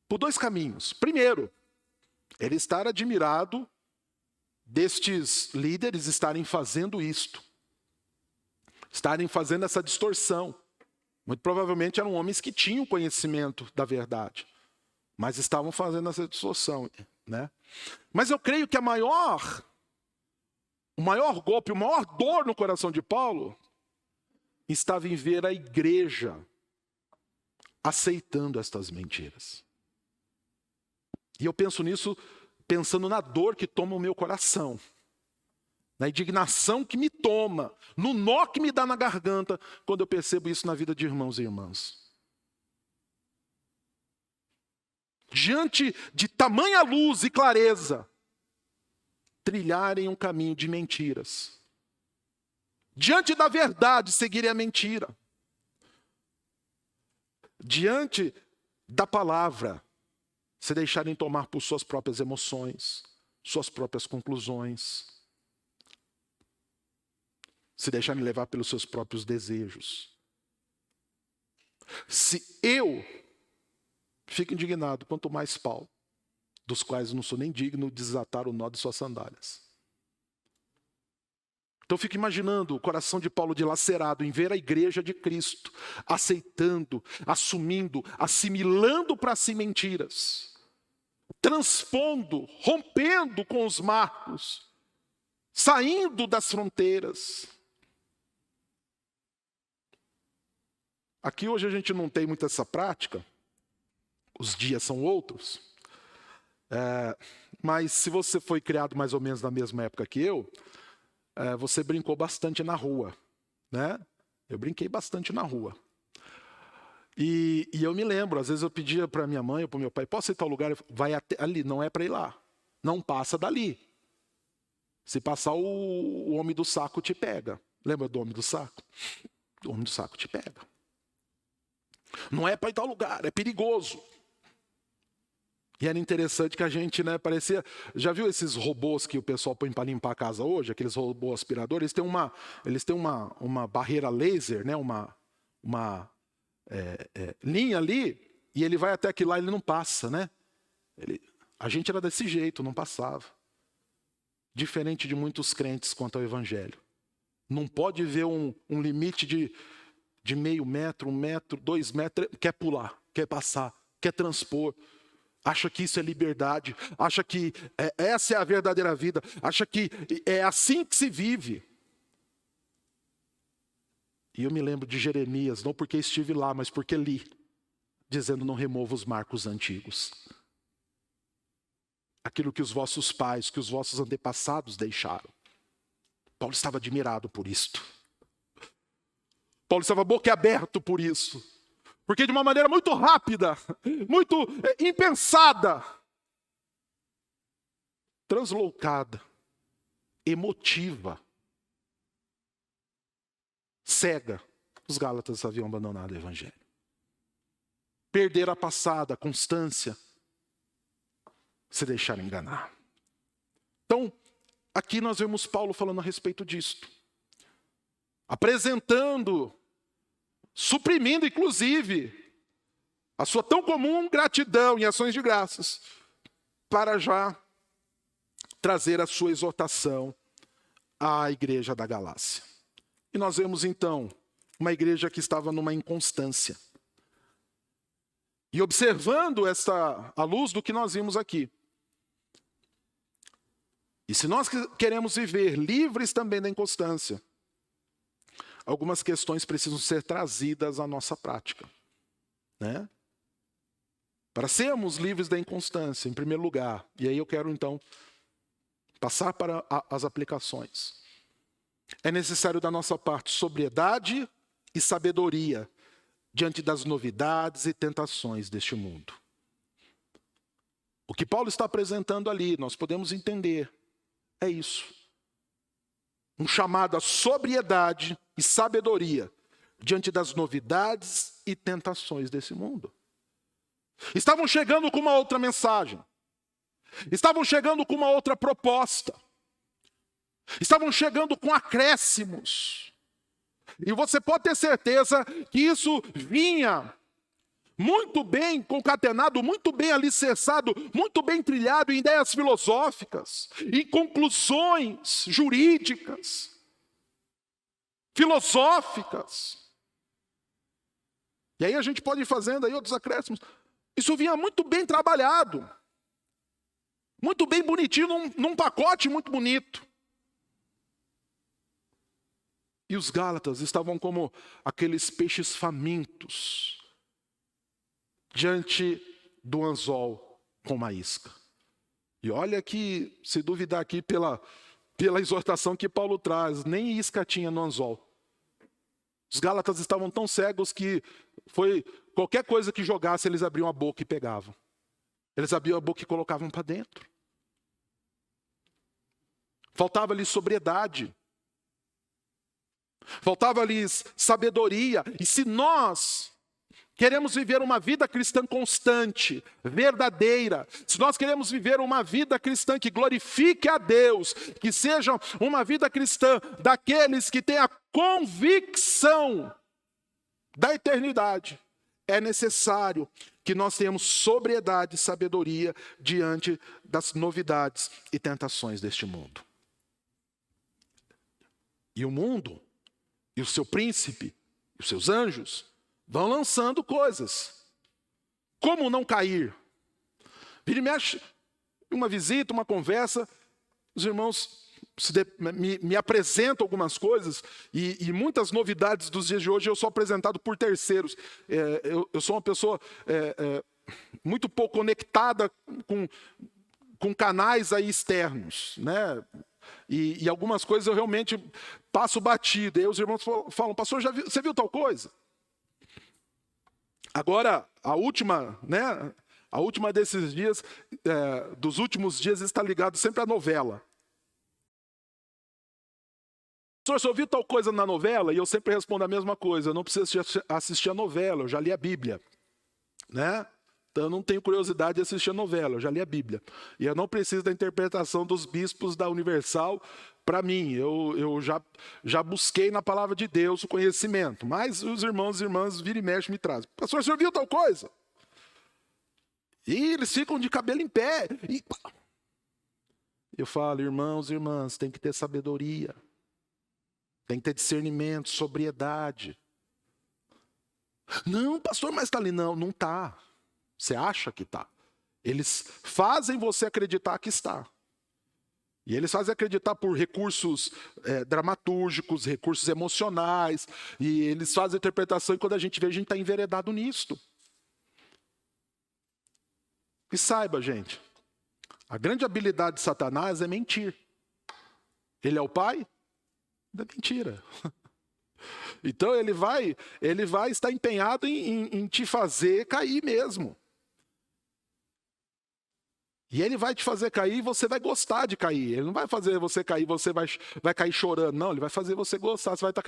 A: por dois caminhos. Primeiro, ele estar admirado destes líderes estarem fazendo isto, estarem fazendo essa distorção. Muito provavelmente eram homens que tinham conhecimento da verdade, mas estavam fazendo essa distorção, né? Mas eu creio que o maior golpe, a maior dor no coração de Paulo estava em ver a igreja aceitando estas mentiras. E eu penso nisso pensando na dor que toma o meu coração, na indignação que me toma, no nó que me dá na garganta quando eu percebo isso na vida de irmãos e irmãs. Diante de tamanha luz e clareza, trilharem um caminho de mentiras. Diante da verdade, seguirem a mentira. Diante da palavra, se deixarem tomar por suas próprias emoções, suas próprias conclusões, se deixarem levar pelos seus próprios desejos. Se eu fico indignado, quanto mais Paulo, dos quais não sou nem digno de desatar o nó de suas sandálias. Então eu fico imaginando o coração de Paulo dilacerado em ver a igreja de Cristo aceitando, assumindo, assimilando para si mentiras, transpondo, rompendo com os marcos, saindo das fronteiras. Aqui hoje a gente não tem muito essa prática, os dias são outros, mas se você foi criado mais ou menos na mesma época que eu, você brincou bastante na rua, né? Eu brinquei bastante na rua. E eu me lembro, às vezes eu pedia para minha mãe ou para o meu pai, posso ir a tal lugar? Vai até ali, não é para ir lá. Não passa dali. Se passar, o homem do saco te pega. Lembra do homem do saco? O homem do saco te pega. Não é para ir a tal lugar, é perigoso. E era interessante que a gente, né, parecia... Já viu esses robôs que o pessoal põe para limpar a casa hoje? Aqueles robôs aspiradores? Eles têm uma barreira laser, né, uma linha ali, e ele vai até aquilo lá e ele não passa, né? A gente era desse jeito, não passava. Diferente de muitos crentes quanto ao evangelho. Não pode ver um limite de meio metro, 1 metro, 2 metros, quer pular, quer passar, quer transpor. Acha que isso é liberdade, acha que essa é a verdadeira vida, acha que é assim que se vive. E eu me lembro de Jeremias, não porque estive lá, mas porque li, dizendo: não remova os marcos antigos. Aquilo que os vossos pais, que os vossos antepassados deixaram. Paulo estava admirado por isto. Paulo estava boquiaberto por isso. Porque de uma maneira muito rápida, muito impensada, translocada, emotiva, cega, os Gálatas haviam abandonado o evangelho. Perderam a passada, a constância, se deixaram enganar. Então, aqui nós vemos Paulo falando a respeito disto. Apresentando, suprimindo inclusive a sua tão comum gratidão em ações de graças, para já trazer a sua exortação à igreja da Galácia. E nós vemos então uma igreja que estava numa inconstância. E observando à luz do que nós vimos aqui. E se nós queremos viver livres também da inconstância, algumas questões precisam ser trazidas à nossa prática, né? Para sermos livres da inconstância, em primeiro lugar, e aí eu quero então passar para as aplicações. É necessário da nossa parte sobriedade e sabedoria diante das novidades e tentações deste mundo. O que Paulo está apresentando ali, nós podemos entender, é isso. Um chamado à sobriedade e sabedoria diante das novidades e tentações desse mundo. Estavam chegando com uma outra mensagem. Estavam chegando com uma outra proposta. estavam chegando com acréscimos. E você pode ter certeza que isso vinha muito bem concatenado, muito bem alicerçado, muito bem trilhado em ideias filosóficas, em conclusões jurídicas, filosóficas. E aí a gente pode ir fazendo aí outros acréscimos. Isso vinha muito bem trabalhado, muito bem bonitinho, num pacote muito bonito. E os Gálatas estavam como aqueles peixes famintos diante do anzol com uma isca. E olha que, se duvidar aqui pela exortação que Paulo traz, nem isca tinha no anzol. Os Gálatas estavam tão cegos que qualquer coisa que jogasse, eles abriam a boca e pegavam. Eles abriam a boca e colocavam para dentro. Faltava-lhes sobriedade. Faltava-lhes sabedoria. E se nós queremos viver uma vida cristã constante, verdadeira, se nós queremos viver uma vida cristã que glorifique a Deus, que seja uma vida cristã daqueles que têm a convicção da eternidade, é necessário que nós tenhamos sobriedade e sabedoria diante das novidades e tentações deste mundo. E o mundo, e o seu príncipe, e os seus anjos, vão lançando coisas. Como não cair? Vira e mexe, uma visita, uma conversa, os irmãos me apresentam algumas coisas, e muitas novidades dos dias de hoje eu sou apresentado por terceiros. Eu sou uma pessoa muito pouco conectada com canais aí externos, né? E algumas coisas eu realmente passo batido. E aí os irmãos falam, pastor, você viu tal coisa? Agora, a última desses dias, dos últimos dias, está ligado sempre à novela. Pastor, você ouviu tal coisa na novela? E eu sempre respondo a mesma coisa, eu não preciso assistir a novela, eu já li a Bíblia, né? Então eu não tenho curiosidade de assistir a novela, eu já li a Bíblia. E eu não preciso da interpretação dos bispos da Universal para mim. Eu já busquei na palavra de Deus o conhecimento. Mas os irmãos e irmãs vira e mexe me trazem. Pastor, você viu tal coisa? E eles ficam de cabelo em pé. Eu falo, irmãos e irmãs, tem que ter sabedoria. Tem que ter discernimento, sobriedade. Não, pastor, mas está ali. Não está. Você acha que está. Eles fazem você acreditar que está. E eles fazem acreditar por recursos dramatúrgicos, recursos emocionais. E eles fazem a interpretação e quando a gente vê, a gente está enveredado nisto. E saiba, gente, a grande habilidade de Satanás é mentir. Ele é o pai da mentira. Então ele vai estar empenhado em te fazer cair mesmo. E ele vai te fazer cair e você vai gostar de cair. Ele não vai fazer você cair e você vai cair chorando. Não, ele vai fazer você gostar. Você vai estar...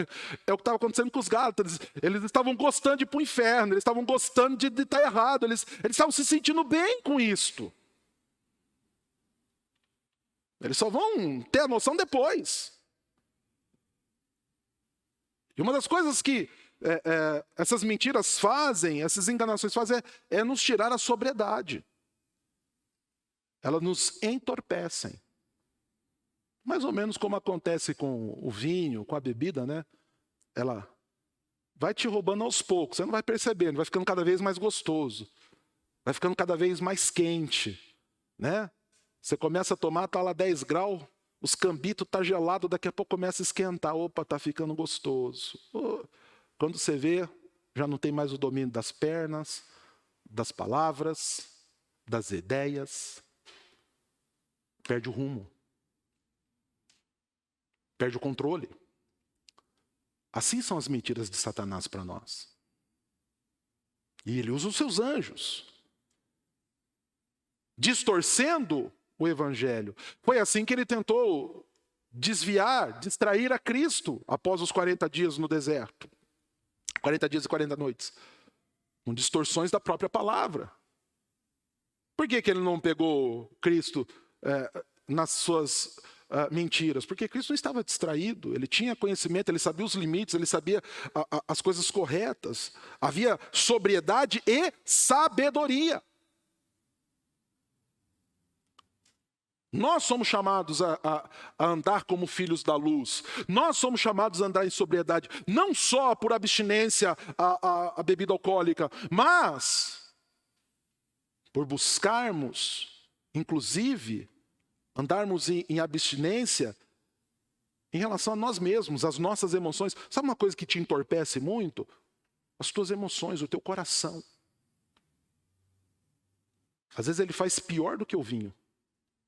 A: É o que estava acontecendo com os Gálatas. Eles estavam gostando de ir para o inferno. Eles estavam gostando de estar errado. Eles estavam se sentindo bem com isto. Eles só vão ter a noção depois. E uma das coisas que essas mentiras fazem, essas enganações fazem, é nos tirar a sobriedade. Elas nos entorpecem. Mais ou menos como acontece com o vinho, com a bebida, né? Ela vai te roubando aos poucos, você não vai percebendo, vai ficando cada vez mais gostoso. Vai ficando cada vez mais quente, né? Você começa a tomar, está lá 10 graus, os cambitos tá gelado, daqui a pouco começa a esquentar. Opa, tá ficando gostoso. Quando você vê, já não tem mais o domínio das pernas, das palavras, das ideias. Perde o rumo. Perde o controle. Assim são as mentiras de Satanás para nós. E ele usa os seus anjos, distorcendo o evangelho. Foi assim que ele tentou desviar, distrair a Cristo após os 40 dias no deserto. 40 dias e 40 noites. Com distorções da própria palavra. Por que ele não pegou Cristo nas suas mentiras? Porque Cristo não estava distraído, ele tinha conhecimento, ele sabia os limites, ele sabia as coisas corretas. Havia sobriedade e sabedoria. Nós somos chamados a andar como filhos da luz. Nós somos chamados a andar em sobriedade, não só por abstinência à bebida alcoólica, mas por buscarmos, inclusive, andarmos em abstinência em relação a nós mesmos, as nossas emoções. Sabe uma coisa que te entorpece muito? As tuas emoções, o teu coração. Às vezes ele faz pior do que o vinho.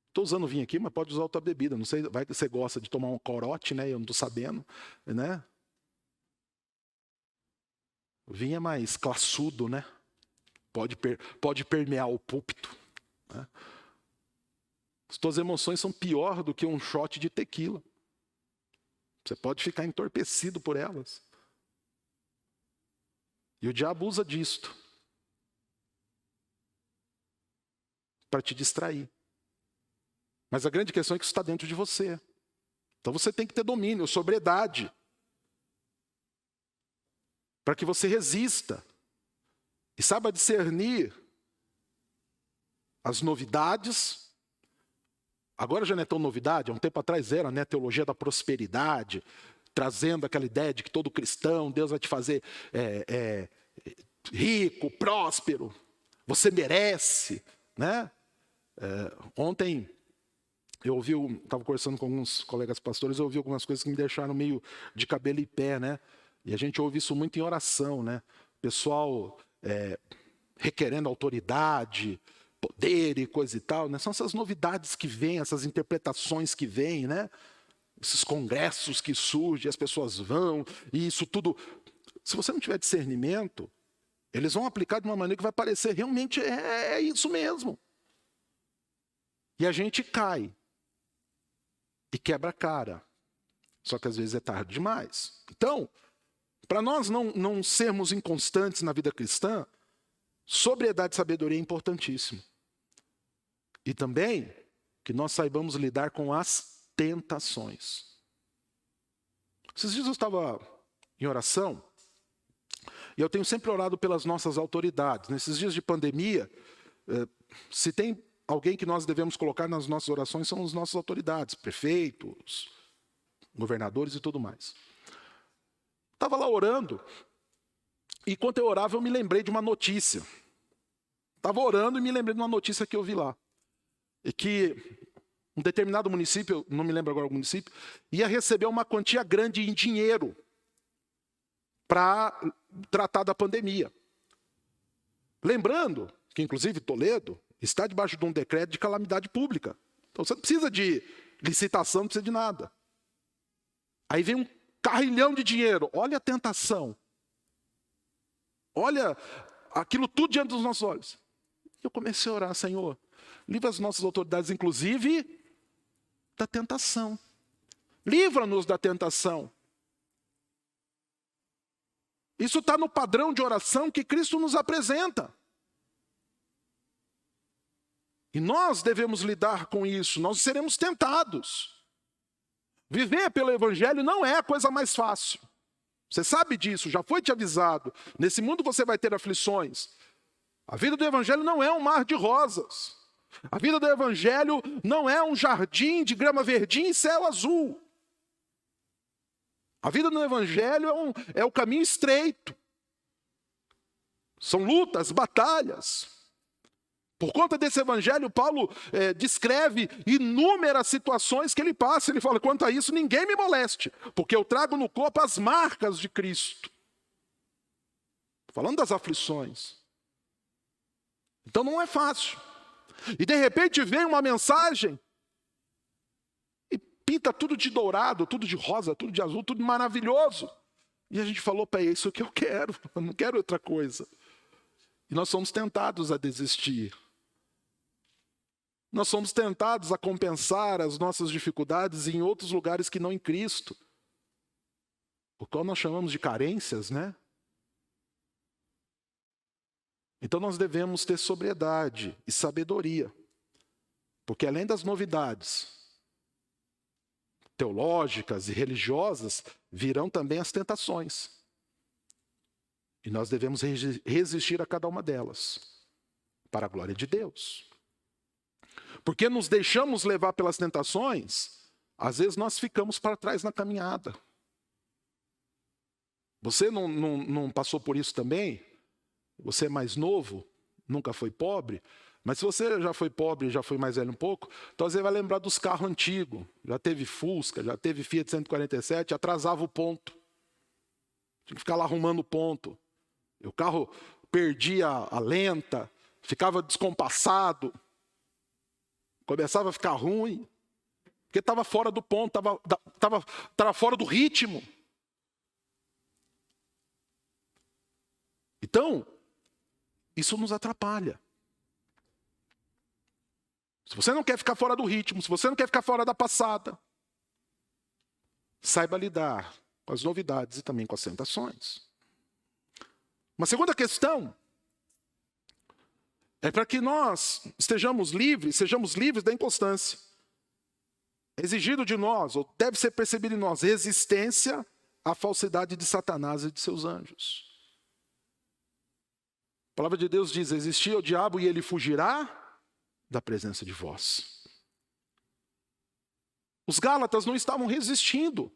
A: Estou usando vinho aqui, mas pode usar outra bebida. Não sei, vai que você gosta de tomar um corote, né? Eu não estou sabendo, né? O vinho é mais classudo, né? Pode permear o púlpito, né? As tuas emoções são pior do que um shot de tequila. Você pode ficar entorpecido por elas. E o diabo usa disto para te distrair. Mas a grande questão é que isso está dentro de você. Então você tem que ter domínio, sobriedade, para que você resista e saiba discernir as novidades. Agora já não é tão novidade, há um tempo atrás era, né, a teologia da prosperidade, trazendo aquela ideia de que todo cristão, Deus vai te fazer rico, próspero, você merece, né? Ontem eu estava conversando com alguns colegas pastores, eu ouvi algumas coisas que me deixaram meio de cabelo em pé, né? E a gente ouve isso muito em oração, né? Pessoal requerendo autoridade, poder e coisa e tal, né? São essas novidades que vêm, essas interpretações que vêm, né? Esses congressos que surgem, as pessoas vão, e isso tudo. Se você não tiver discernimento, eles vão aplicar de uma maneira que vai parecer realmente é isso mesmo. E a gente cai e quebra a cara. Só que às vezes é tarde demais. Então, para nós não sermos inconstantes na vida cristã, sobriedade e sabedoria é importantíssimo. E também que nós saibamos lidar com as tentações. Esses dias eu estava em oração, e eu tenho sempre orado pelas nossas autoridades. Nesses dias de pandemia, se tem alguém que nós devemos colocar nas nossas orações, são as nossas autoridades, prefeitos, governadores e tudo mais. Estava lá orando, e enquanto eu orava, eu me lembrei de uma notícia. Estava orando e me lembrei de uma notícia que eu vi lá. E que um determinado município, não me lembro agora o município, ia receber uma quantia grande em dinheiro para tratar da pandemia. Lembrando que, inclusive, Toledo está debaixo de um decreto de calamidade pública. Então você não precisa de licitação, não precisa de nada. Aí vem um carrilhão de dinheiro. Olha a tentação. Olha aquilo tudo diante dos nossos olhos. Eu comecei a orar, Senhor, livra as nossas autoridades, inclusive, da tentação. Livra-nos da tentação. Isso está no padrão de oração que Cristo nos apresenta. E nós devemos lidar com isso, nós seremos tentados. Viver pelo Evangelho não é a coisa mais fácil. Você sabe disso, já foi te avisado. Nesse mundo você vai ter aflições. A vida do Evangelho não é um mar de rosas. A vida do Evangelho não é um jardim de grama verdinha e céu azul. A vida do Evangelho é o caminho estreito. São lutas, batalhas. Por conta desse Evangelho, Paulo descreve inúmeras situações que ele passa. Ele fala, quanto a isso, ninguém me moleste, porque eu trago no corpo as marcas de Cristo. Falando das aflições. Então não é fácil. E de repente vem uma mensagem e pinta tudo de dourado, tudo de rosa, tudo de azul, tudo maravilhoso. E a gente falou, é isso que eu quero, eu não quero outra coisa. E nós somos tentados a desistir. Nós somos tentados a compensar as nossas dificuldades em outros lugares que não em Cristo. O qual nós chamamos de carências, né? Então nós devemos ter sobriedade e sabedoria. Porque além das novidades, teológicas e religiosas, virão também as tentações. E nós devemos resistir a cada uma delas, para a glória de Deus. Porque nos deixamos levar pelas tentações, às vezes nós ficamos para trás na caminhada. Você não passou por isso também? Você é mais novo, nunca foi pobre, mas se você já foi pobre, já foi mais velho um pouco, então você vai lembrar dos carros antigos. Já teve Fusca, já teve Fiat 147, atrasava o ponto. Tinha que ficar lá arrumando o ponto. E o carro perdia a lenta, ficava descompassado, começava a ficar ruim, porque estava fora do ponto, estava fora do ritmo. Então, isso nos atrapalha. Se você não quer ficar fora do ritmo, se você não quer ficar fora da passada, saiba lidar com as novidades e também com as tentações. Uma segunda questão é para que nós sejamos livres da inconstância. É exigido de nós, ou deve ser percebido em nós, resistência à falsidade de Satanás e de seus anjos. A palavra de Deus diz: resistir ao diabo e ele fugirá da presença de vós. Os Gálatas não estavam resistindo.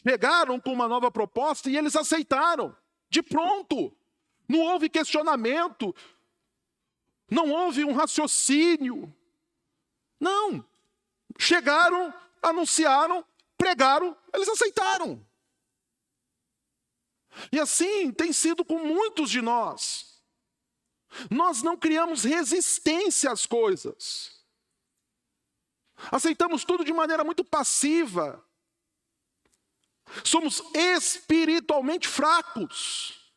A: Chegaram com uma nova proposta e eles aceitaram. De pronto. Não houve questionamento. Não houve um raciocínio. Não. Chegaram, anunciaram, pregaram, eles aceitaram. E assim tem sido com muitos de nós. Nós não criamos resistência às coisas. Aceitamos tudo de maneira muito passiva. Somos espiritualmente fracos.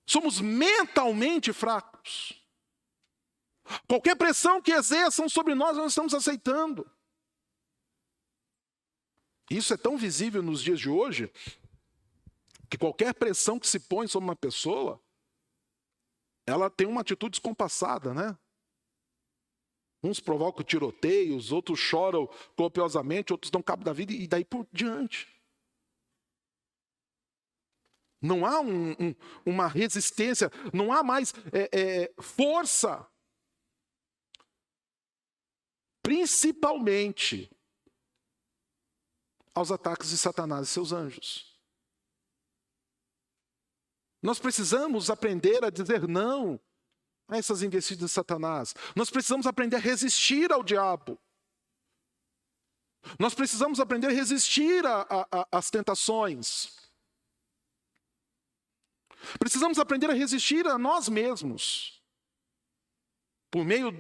A: Somos mentalmente fracos. Qualquer pressão que exerçam sobre nós estamos aceitando. Isso é tão visível nos dias de hoje, que qualquer pressão que se põe sobre uma pessoa, ela tem uma atitude descompassada, né? Uns provocam tiroteios, outros choram copiosamente, outros dão cabo da vida e daí por diante. Não há uma resistência, não há mais força. Principalmente aos ataques de Satanás e seus anjos. Nós precisamos aprender a dizer não a essas investidas de Satanás. Nós precisamos aprender a resistir ao diabo. Nós precisamos aprender a resistir às tentações. Precisamos aprender a resistir a nós mesmos. Por meio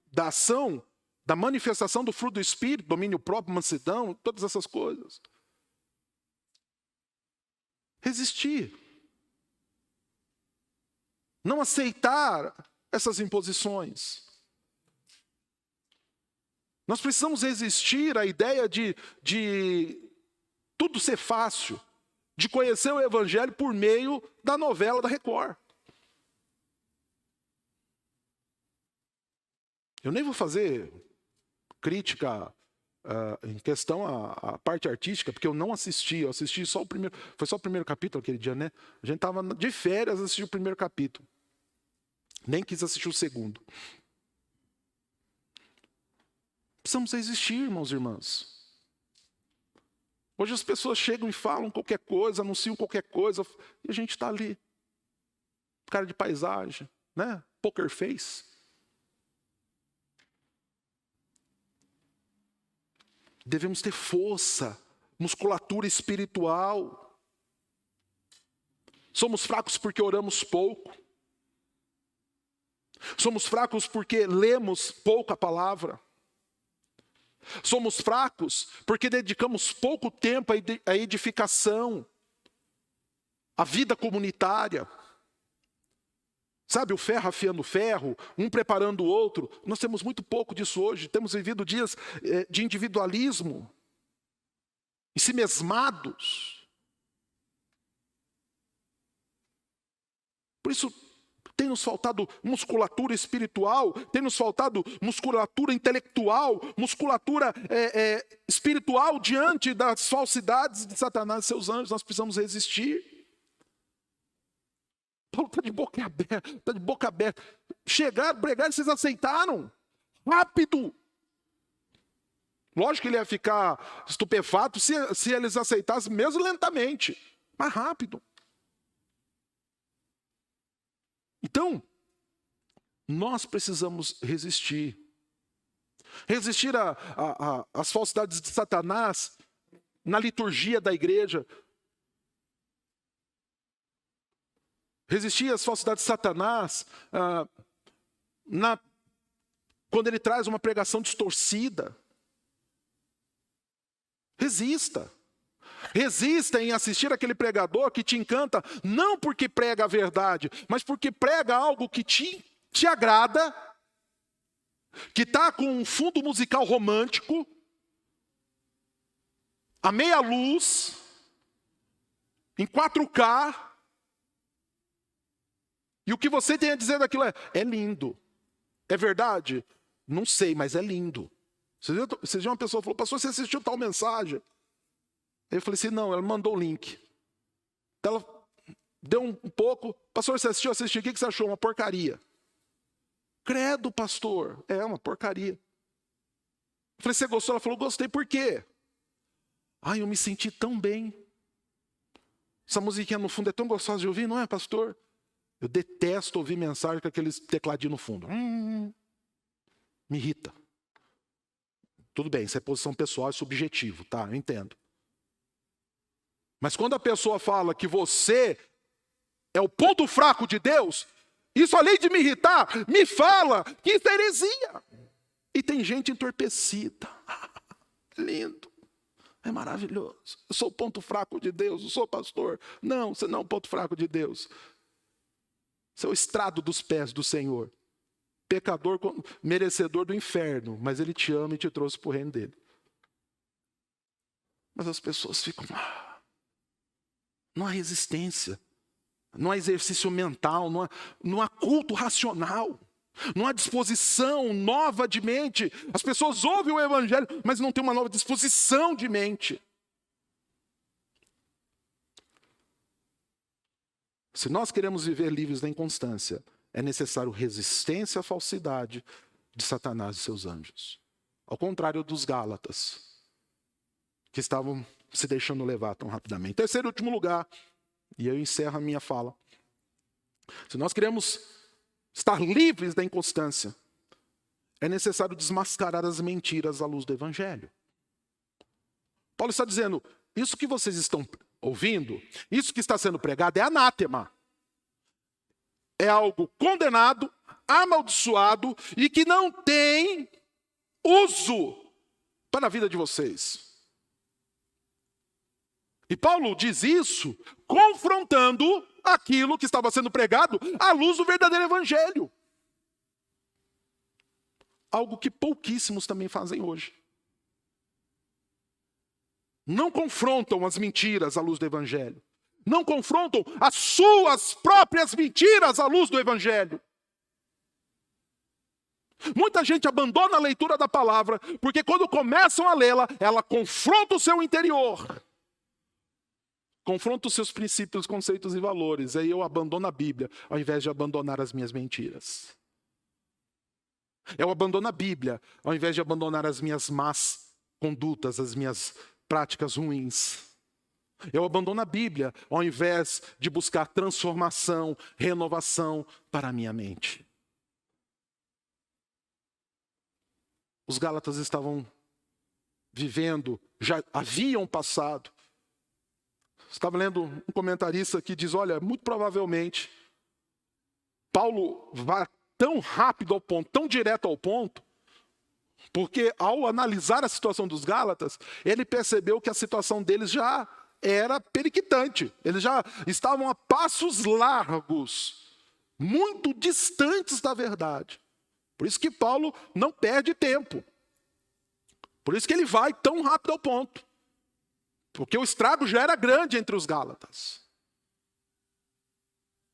A: da ação, da manifestação do fruto do Espírito, domínio próprio, mansidão, todas essas coisas. Resistir. Não aceitar essas imposições. Nós precisamos resistir à ideia de tudo ser fácil, de conhecer o Evangelho por meio da novela da Record. Eu nem vou fazer crítica em questão à parte artística, porque eu não assisti, eu assisti só o primeiro, foi só o primeiro capítulo aquele dia, né? A gente estava de férias, assistiu o primeiro capítulo. Nem quis assistir o segundo. Precisamos resistir, irmãos e irmãs. Hoje as pessoas chegam e falam qualquer coisa, anunciam qualquer coisa, e a gente está ali. Cara de paisagem, né? Poker face. Devemos ter força, musculatura espiritual. Somos fracos porque oramos pouco. Somos fracos porque lemos pouco a palavra. Somos fracos porque dedicamos pouco tempo à edificação, à vida comunitária. Sabe, o ferro afiando o ferro, um preparando o outro. Nós temos muito pouco disso hoje. Temos vivido dias de individualismo, ensimesmados. Por isso, Tem nos faltado musculatura espiritual, tem nos faltado musculatura intelectual, musculatura espiritual diante das falsidades de Satanás e seus anjos. Nós precisamos resistir. Paulo está de boca aberta, Chegaram, pregaram e vocês aceitaram. Rápido. Lógico que ele ia ficar estupefato se eles aceitassem, mesmo lentamente, mas rápido. Então, nós precisamos resistir. Resistir às falsidades de Satanás na liturgia da igreja. Resistir às falsidades de Satanás quando ele traz uma pregação distorcida. Resista. Resista em assistir aquele pregador que te encanta, não porque prega a verdade, mas porque prega algo que te agrada, que está com um fundo musical romântico, a meia luz, em 4K, e o que você tem a dizer daquilo é lindo. É verdade? Não sei, mas é lindo. Você viu uma pessoa falou, pastor, você assistiu tal mensagem? Aí eu falei assim, não, ela mandou o link. Ela deu um pouco, pastor, você assistiu? Assisti, o que você achou? Uma porcaria. Credo, pastor, é uma porcaria. Eu falei, você gostou? Ela falou, gostei, por quê? Ai, eu me senti tão bem. Essa musiquinha no fundo é tão gostosa de ouvir, não é, pastor? Eu detesto ouvir mensagem com aqueles tecladinhos no fundo. Me irrita. Tudo bem, isso é posição pessoal, é subjetivo, tá? Eu entendo. Mas quando a pessoa fala que você é o ponto fraco de Deus, isso além de me irritar, me fala que isso é heresia. E tem gente entorpecida. Lindo. É maravilhoso. Eu sou o ponto fraco de Deus, eu sou pastor. Não, você não é o ponto fraco de Deus. Você é o estrado dos pés do Senhor. Pecador, merecedor do inferno, mas Ele te ama e te trouxe para o reino dEle. Mas as pessoas ficam... Não há resistência, não há exercício mental, não há culto racional, não há disposição nova de mente. As pessoas ouvem o evangelho, mas não tem uma nova disposição de mente. Se nós queremos viver livres da inconstância, é necessário resistência à falsidade de Satanás e seus anjos. Ao contrário dos Gálatas, que estavam se deixando levar tão rapidamente. Terceiro e último lugar, e eu encerro a minha fala. Se nós queremos estar livres da inconstância, é necessário desmascarar as mentiras à luz do evangelho. Paulo está dizendo, isso que vocês estão ouvindo, isso que está sendo pregado é anátema. É algo condenado, amaldiçoado e que não tem uso para a vida de vocês. E Paulo diz isso confrontando aquilo que estava sendo pregado à luz do verdadeiro evangelho. Algo que pouquíssimos também fazem hoje. Não confrontam as mentiras à luz do evangelho. Não confrontam as suas próprias mentiras à luz do evangelho. Muita gente abandona a leitura da palavra, porque quando começam a lê-la, ela confronta o seu interior. Confronta os seus princípios, conceitos e valores. Aí eu abandono a Bíblia, ao invés de abandonar as minhas mentiras. Eu abandono a Bíblia, ao invés de abandonar as minhas más condutas, as minhas práticas ruins. Eu abandono a Bíblia, ao invés de buscar transformação, renovação para a minha mente. Os Gálatas estavam vivendo, já haviam passado. Estava lendo um comentarista que diz, olha, muito provavelmente, Paulo vai tão rápido ao ponto, tão direto ao ponto, porque ao analisar a situação dos Gálatas, ele percebeu que a situação deles já era periquitante. Eles já estavam a passos largos, muito distantes da verdade. Por isso que Paulo não perde tempo. Por isso que ele vai tão rápido ao ponto. Porque o estrago já era grande entre os Gálatas.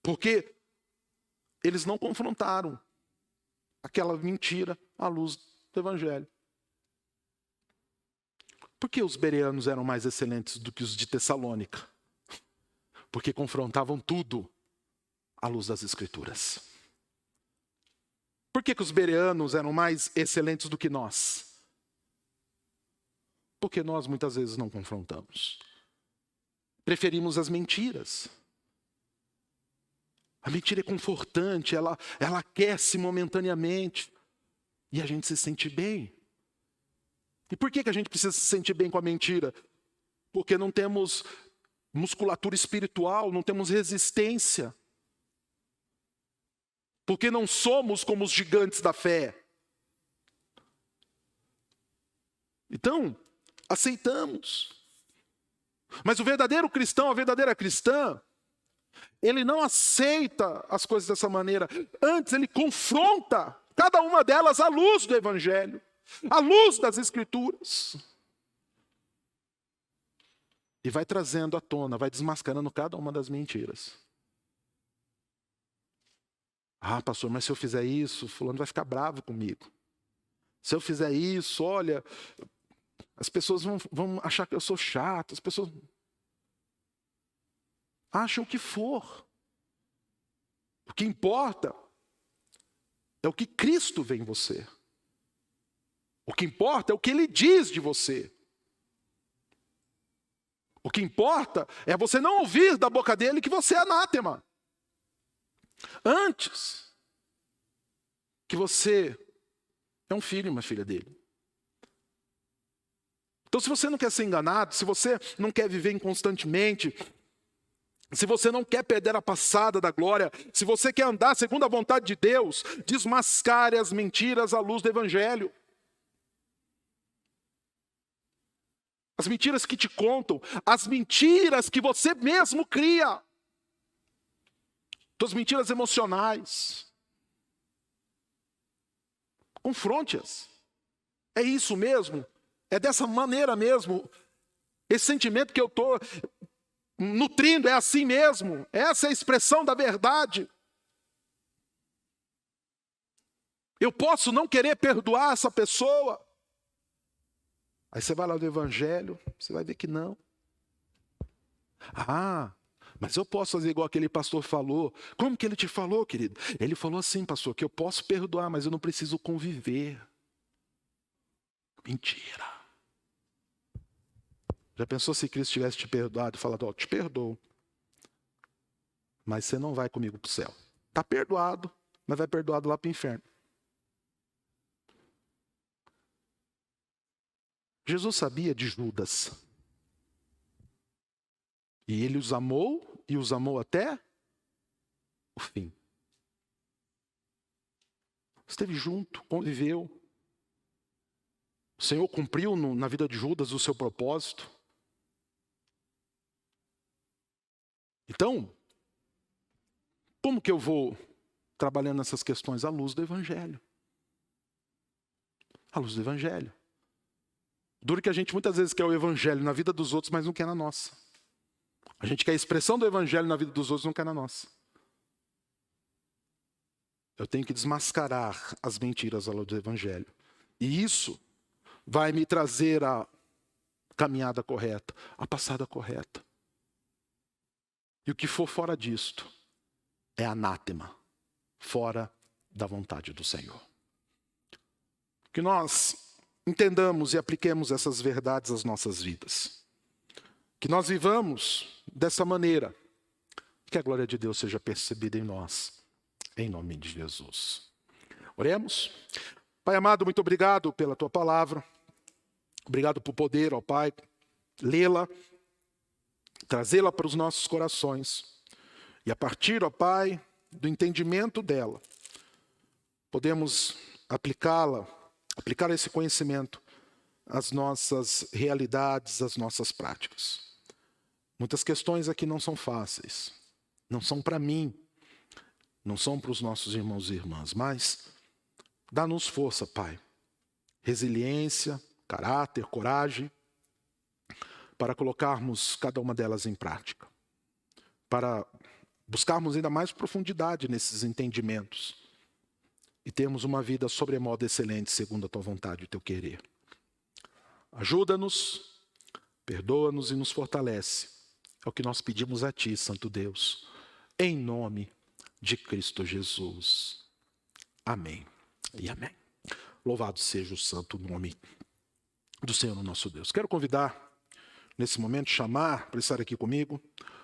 A: Porque eles não confrontaram aquela mentira à luz do evangelho. Por que os bereanos eram mais excelentes do que os de Tessalônica? Porque confrontavam tudo à luz das Escrituras. Por que os bereanos eram mais excelentes do que nós? Porque nós muitas vezes não confrontamos. Preferimos as mentiras. A mentira é confortante, ela aquece momentaneamente. E a gente se sente bem. E por que a gente precisa se sentir bem com a mentira? Porque não temos musculatura espiritual, não temos resistência. Porque não somos como os gigantes da fé. Então, aceitamos. Mas o verdadeiro cristão, a verdadeira cristã, ele não aceita as coisas dessa maneira. Antes, ele confronta cada uma delas à luz do evangelho, à luz das Escrituras. E vai trazendo à tona, vai desmascarando cada uma das mentiras. Ah, pastor, mas se eu fizer isso, fulano vai ficar bravo comigo. Se eu fizer isso, olha, as pessoas vão achar que eu sou chato, as pessoas acham o que for. O que importa é o que Cristo vê em você. O que importa é o que Ele diz de você. O que importa é você não ouvir da boca dele que você é anátema. Antes que você é um filho e uma filha dele. Então, se você não quer ser enganado, se você não quer viver inconstantemente, se você não quer perder a passada da glória, se você quer andar segundo a vontade de Deus, desmascare as mentiras à luz do evangelho. As mentiras que te contam, as mentiras que você mesmo cria. As mentiras emocionais. Confronte-as. É isso mesmo? É dessa maneira mesmo? Esse sentimento que eu estou nutrindo é assim mesmo? Essa é a expressão da verdade? Eu posso não querer perdoar essa pessoa? Aí você vai lá no evangelho, você vai ver que não. Ah, mas eu posso fazer igual aquele pastor falou. Como que ele te falou, querido? Ele falou assim, pastor, que eu posso perdoar, mas eu não preciso conviver. Mentira. Já pensou se Cristo tivesse te perdoado e falado, te perdoo, mas você não vai comigo para o céu. Está perdoado, mas vai perdoado lá para o inferno. Jesus sabia de Judas. E ele os amou, e os amou até o fim. Esteve junto, conviveu. O Senhor cumpriu na vida de Judas o seu propósito. Então, como que eu vou trabalhando nessas questões? À luz do evangelho. À luz do evangelho. Duro que a gente muitas vezes quer o evangelho na vida dos outros, mas não quer na nossa. A gente quer a expressão do evangelho na vida dos outros, não quer na nossa. Eu tenho que desmascarar as mentiras à luz do evangelho. E isso vai me trazer a caminhada correta, a passada correta. E o que for fora disto é anátema, fora da vontade do Senhor. Que nós entendamos e apliquemos essas verdades às nossas vidas. Que nós vivamos dessa maneira. Que a glória de Deus seja percebida em nós. Em nome de Jesus. Oremos. Pai amado, muito obrigado pela Tua palavra. Obrigado por poder, ó Pai, lê-la, trazê-la para os nossos corações. E a partir, ó Pai, do entendimento dela, podemos aplicar esse conhecimento às nossas realidades, às nossas práticas. Muitas questões aqui não são fáceis. Não são para mim, não são para os nossos irmãos e irmãs, mas dá-nos força, Pai. Resiliência, caráter, coragem, para colocarmos cada uma delas em prática. Para buscarmos ainda mais profundidade nesses entendimentos e termos uma vida sobremodo excelente segundo a tua vontade e o teu querer. Ajuda-nos, perdoa-nos e nos fortalece. É o que nós pedimos a ti, Santo Deus, em nome de Cristo Jesus. Amém e amém. Louvado seja o santo nome do Senhor nosso Deus. Quero convidar, nesse momento, chamar para estar aqui comigo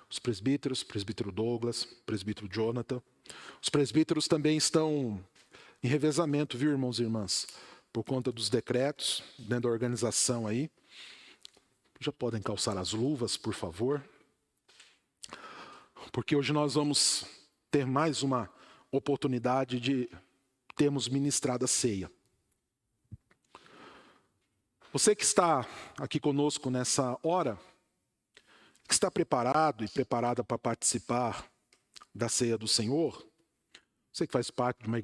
A: os presbíteros, presbítero Douglas, presbítero Jonathan. Os presbíteros também estão em revezamento, viu, irmãos e irmãs? Por conta dos decretos, dentro da organização aí. Já podem calçar as luvas, por favor. Porque hoje nós vamos ter mais uma oportunidade de termos ministrado a ceia. Você que está aqui conosco nessa hora, que está preparado e preparada para participar da ceia do Senhor, você que faz parte de uma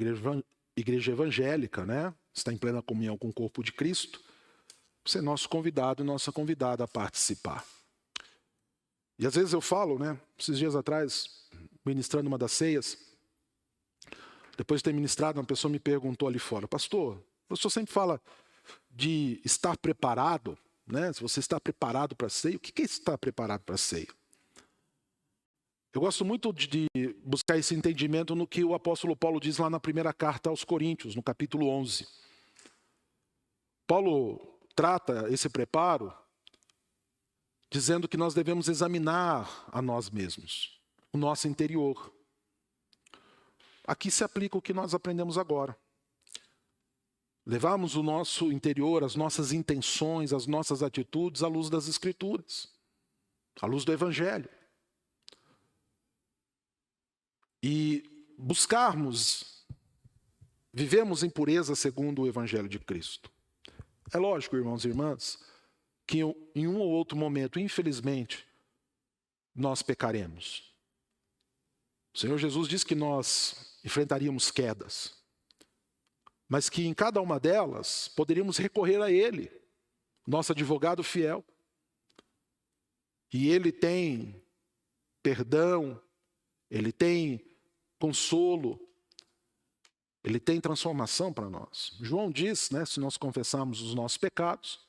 A: igreja evangélica, né? Está em plena comunhão com o corpo de Cristo, você é nosso convidado e nossa convidada a participar. E às vezes eu falo, né? Esses dias atrás, ministrando uma das ceias, depois de ter ministrado, uma pessoa me perguntou ali fora: pastor, o senhor sempre fala de estar preparado, né? Se você está preparado para a ceia, o que é estar preparado para a ceia? Eu gosto muito de buscar esse entendimento no que o apóstolo Paulo diz lá na primeira carta aos Coríntios, no capítulo 11. Paulo trata esse preparo dizendo que nós devemos examinar a nós mesmos, o nosso interior. Aqui se aplica o que nós aprendemos agora. Levarmos o nosso interior, as nossas intenções, as nossas atitudes à luz das Escrituras, à luz do Evangelho. E buscarmos, vivemos em pureza segundo o Evangelho de Cristo. É lógico, irmãos e irmãs, que em um ou outro momento, infelizmente, nós pecaremos. O Senhor Jesus disse que nós enfrentaríamos quedas, mas que em cada uma delas poderíamos recorrer a Ele, nosso advogado fiel. E Ele tem perdão, Ele tem consolo, Ele tem transformação para nós. João diz, né, se nós confessarmos os nossos pecados,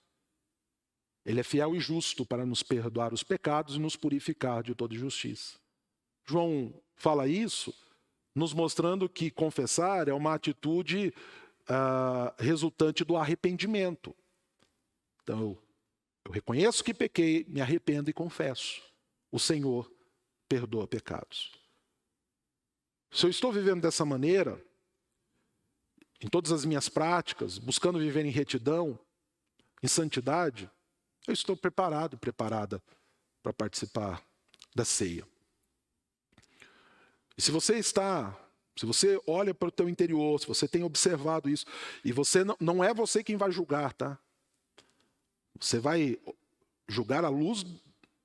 A: Ele é fiel e justo para nos perdoar os pecados e nos purificar de toda injustiça. João fala isso nos mostrando que confessar é uma atitude resultante do arrependimento. Então, eu reconheço que pequei, me arrependo e confesso. O Senhor perdoa pecados. Se eu estou vivendo dessa maneira, em todas as minhas práticas, buscando viver em retidão, em santidade, eu estou preparado, preparada para participar da ceia. E se você olha para o teu interior, se você tem observado isso, e você não é você quem vai julgar, tá? Você vai julgar à luz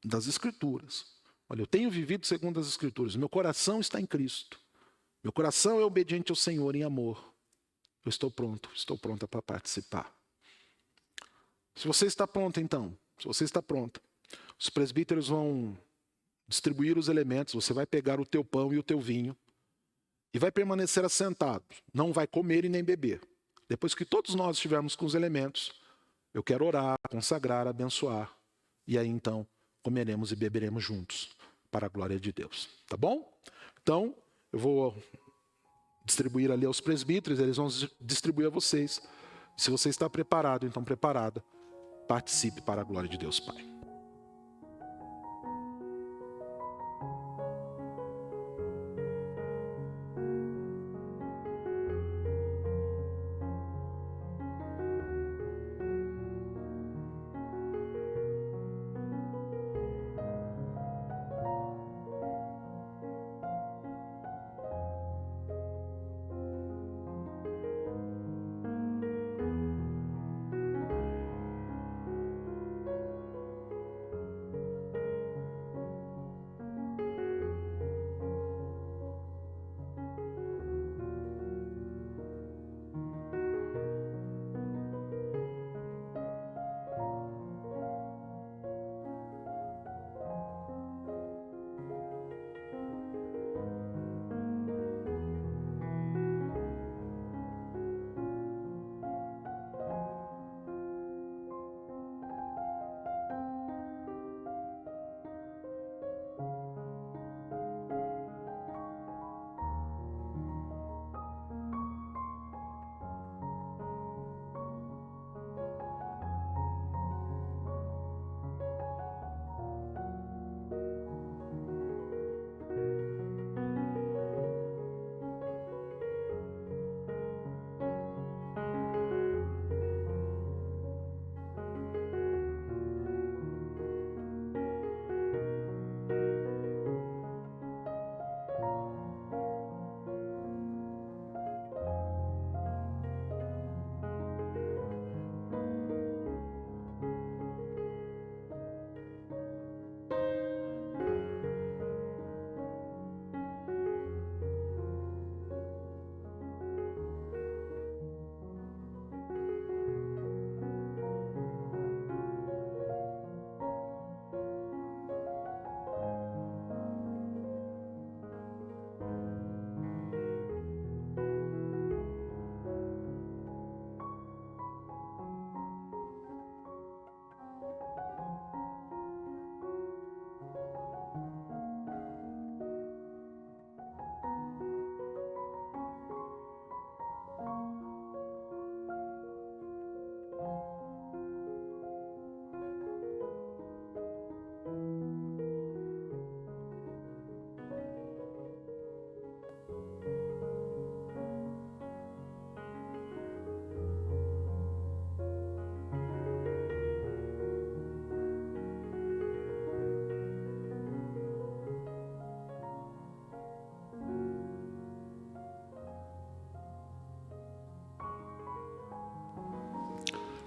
A: das Escrituras. Olha, eu tenho vivido segundo as Escrituras, meu coração está em Cristo. Meu coração é obediente ao Senhor em amor. Eu estou pronta para participar. Se você está pronto, então, se você está pronta, os presbíteros vão distribuir os elementos, você vai pegar o teu pão e o teu vinho e vai permanecer assentado, não vai comer e nem beber. Depois que todos nós estivermos com os elementos, eu quero orar, consagrar, abençoar, e aí então comeremos e beberemos juntos, para a glória de Deus. Tá bom? Então, eu vou distribuir ali aos presbíteros, eles vão distribuir a vocês. Se você está preparado, então preparada, participe para a glória de Deus Pai.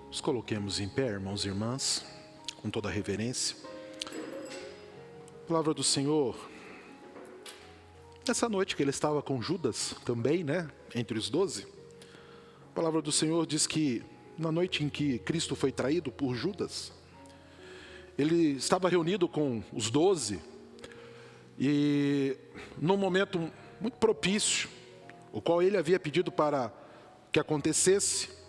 A: Nos coloquemos em pé, irmãos e irmãs, com toda a reverência. A palavra do Senhor, nessa noite que ele estava com Judas também, né, entre os 12, a palavra do Senhor diz que na noite em que Cristo foi traído por Judas, ele estava reunido com os 12 e num momento muito propício, o qual ele havia pedido para que acontecesse,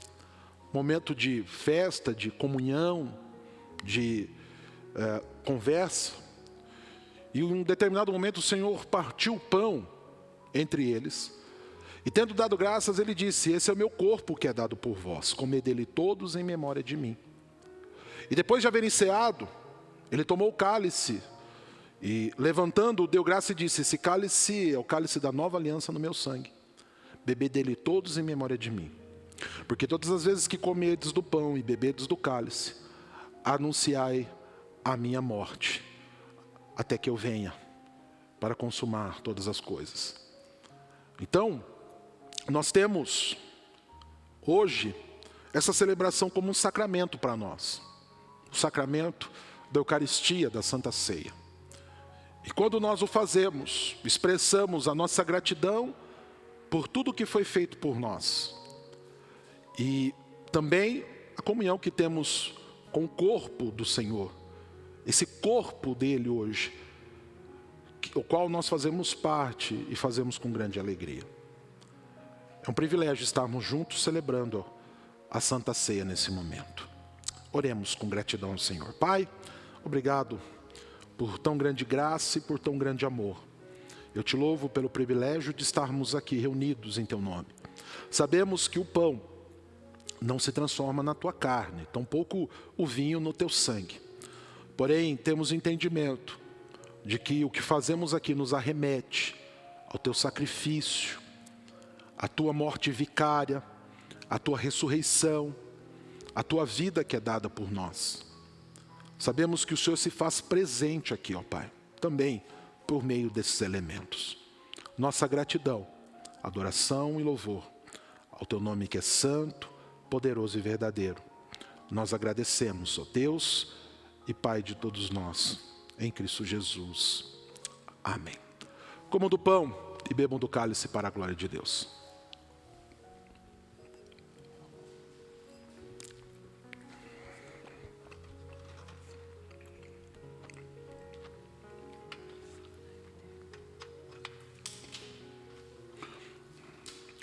A: momento de festa, de comunhão, de conversa. E em um determinado momento o Senhor partiu o pão entre eles. E tendo dado graças, ele disse: esse é o meu corpo que é dado por vós. Comei dele todos em memória de mim. E depois de haver enceado, ele tomou o cálice e, levantando, deu graça e disse: esse cálice é o cálice da nova aliança no meu sangue. Bebei dele todos em memória de mim. Porque todas as vezes que comerdes do pão e beberdes do cálice, anunciai a minha morte, até que eu venha para consumar todas as coisas. Então, nós temos hoje essa celebração como um sacramento para nós. O sacramento da Eucaristia, da Santa Ceia. E quando nós o fazemos, expressamos a nossa gratidão por tudo que foi feito por nós. E também a comunhão que temos com o corpo do Senhor. Esse corpo dele hoje, o qual nós fazemos parte e fazemos com grande alegria. É um privilégio estarmos juntos celebrando a Santa Ceia nesse momento. Oremos com gratidão ao Senhor. Pai, obrigado por tão grande graça e por tão grande amor. Eu te louvo pelo privilégio de estarmos aqui reunidos em teu nome. Sabemos que o pão não se transforma na tua carne, tampouco o vinho no teu sangue. Porém, temos entendimento de que o que fazemos aqui nos arremete ao teu sacrifício, à tua morte vicária, à tua ressurreição, à tua vida que é dada por nós. Sabemos que o Senhor se faz presente aqui, ó Pai, também por meio desses elementos. Nossa gratidão, adoração e louvor ao teu nome que é santo, poderoso e verdadeiro. Nós agradecemos, ó Deus e Pai de todos nós, em Cristo Jesus. Amém. Comam do pão e bebam do cálice para a glória de Deus.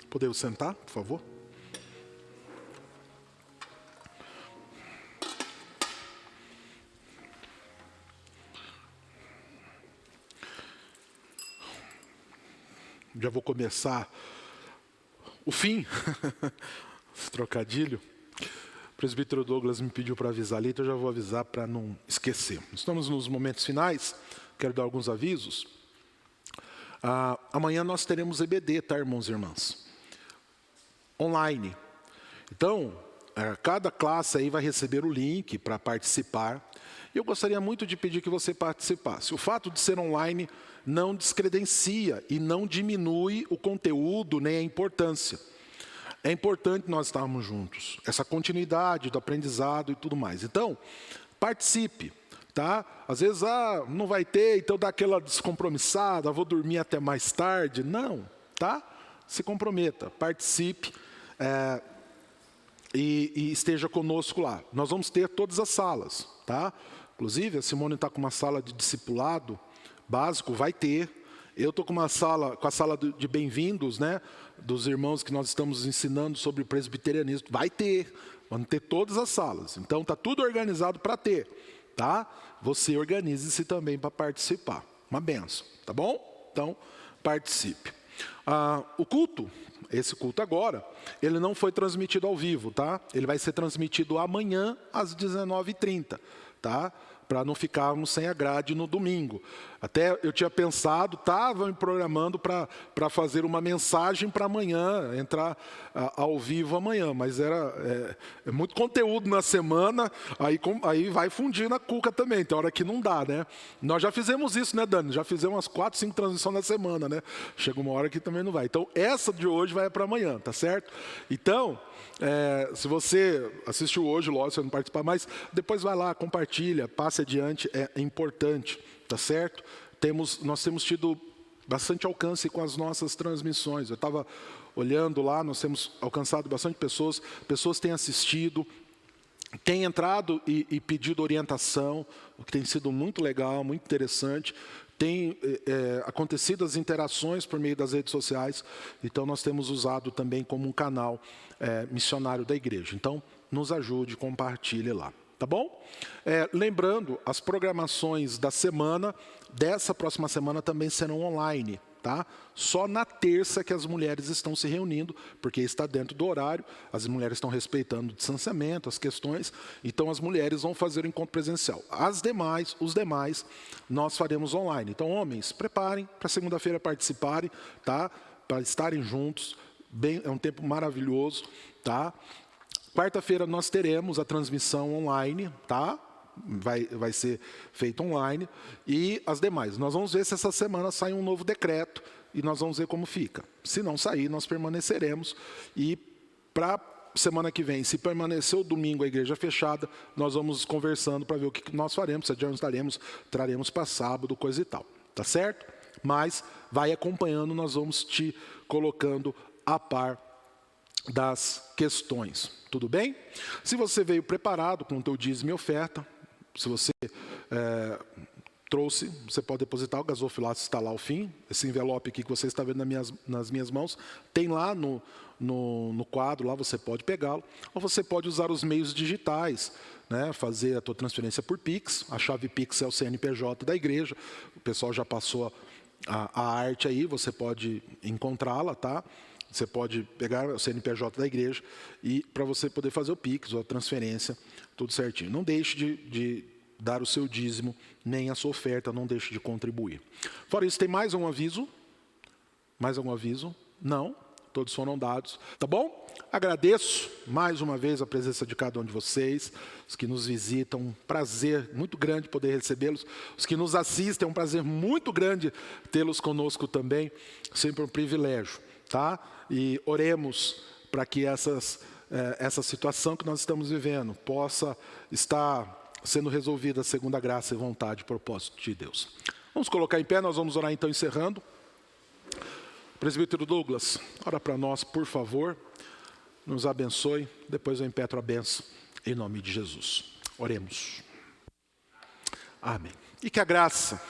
A: Podemos sentar, por favor? Já vou começar o fim, esse trocadilho. O presbítero Douglas me pediu para avisar ali, então eu já vou avisar para não esquecer. Estamos nos momentos finais, quero dar alguns avisos. Amanhã nós teremos EBD, tá, irmãos e irmãs? Online. Então, cada classe aí vai receber o link para participar. E eu gostaria muito de pedir que você participasse. O fato de ser online não descredencia e não diminui o conteúdo nem a importância. É importante nós estarmos juntos. Essa continuidade do aprendizado e tudo mais. Então, participe. Tá? Às vezes, não vai ter, então dá aquela descompromissada, vou dormir até mais tarde. Não, tá? Se comprometa, participe e esteja conosco lá. Nós vamos ter todas as salas, tá? Inclusive, a Simone está com uma sala de discipulado básico, vai ter. Eu estou com a sala de bem-vindos, né? Dos irmãos que nós estamos ensinando sobre presbiterianismo. Vai ter, vamos ter todas as salas. Então, está tudo organizado para ter. Tá? Você organize-se também para participar. Uma benção, tá bom? Então, participe. O culto, esse culto agora, ele não foi transmitido ao vivo, tá? Ele vai ser transmitido amanhã às 19h30, tá? para não ficarmos sem a grade no domingo. Até eu tinha pensado, estava me programando para fazer uma mensagem para amanhã, entrar ao vivo amanhã, mas é muito conteúdo na semana, aí vai fundir na cuca também, tem hora que não dá, né? Nós já fizemos isso, né, Dani? Já fizemos umas 4, 5 transmissões na semana, né? Chega uma hora que também não vai. Então, essa de hoje vai para amanhã, tá certo? Então, se você assistiu hoje, lógico, você não participar mais, depois vai lá, compartilha, passe adiante, é importante, tá certo? Nós temos tido bastante alcance com as nossas transmissões. Eu estava olhando lá, nós temos alcançado bastante pessoas têm assistido, têm entrado e pedido orientação, o que tem sido muito legal, muito interessante. Tem acontecido as interações por meio das redes sociais, então nós temos usado também como um canal missionário da igreja. Então, nos ajude, compartilhe lá, tá bom? Lembrando, as programações da semana, dessa próxima semana também serão online, tá? Só na terça que as mulheres estão se reunindo, porque está dentro do horário, as mulheres estão respeitando o distanciamento, as questões, então as mulheres vão fazer o encontro presencial. Os demais, nós faremos online. Então, homens, preparem para segunda-feira participarem, tá? Para estarem juntos, é um tempo maravilhoso, tá? Quarta-feira nós teremos a transmissão online, tá? Vai ser feito online. E as demais. Nós vamos ver se essa semana sai um novo decreto e nós vamos ver como fica. Se não sair, nós permaneceremos. E para semana que vem, se permanecer o domingo a igreja fechada, nós vamos conversando para ver o que nós faremos, se adiantaremos, traremos para sábado, coisa e tal. Tá certo? Mas vai acompanhando, nós vamos te colocando a par das questões. Tudo bem? Se você veio preparado com o teu dízimo e oferta, se você trouxe, você pode depositar, o gasofilaço está lá ao fim. Esse envelope aqui que você está vendo nas minhas mãos, tem lá no quadro, lá você pode pegá-lo. Ou você pode usar os meios digitais, né, fazer a tua transferência por Pix. A chave Pix é o CNPJ da igreja. O pessoal já passou a arte aí, você pode encontrá-la, tá? Você pode pegar o CNPJ da igreja e para você poder fazer o Pix ou a transferência, tudo certinho. Não deixe de dar o seu dízimo, nem a sua oferta, não deixe de contribuir. Fora isso, tem mais um aviso? Mais algum aviso? Não, todos foram dados. Tá bom? Agradeço mais uma vez a presença de cada um de vocês, os que nos visitam, um prazer muito grande poder recebê-los. Os que nos assistem, é um prazer muito grande tê-los conosco também, sempre um privilégio. Tá? E oremos para que essa situação que nós estamos vivendo possa estar sendo resolvida segundo a graça e vontade e propósito de Deus. Vamos colocar em pé, nós vamos orar então encerrando. Presbítero Douglas, ora para nós, por favor, nos abençoe, depois eu impetro a benção em nome de Jesus. Oremos. Amém. E que a graça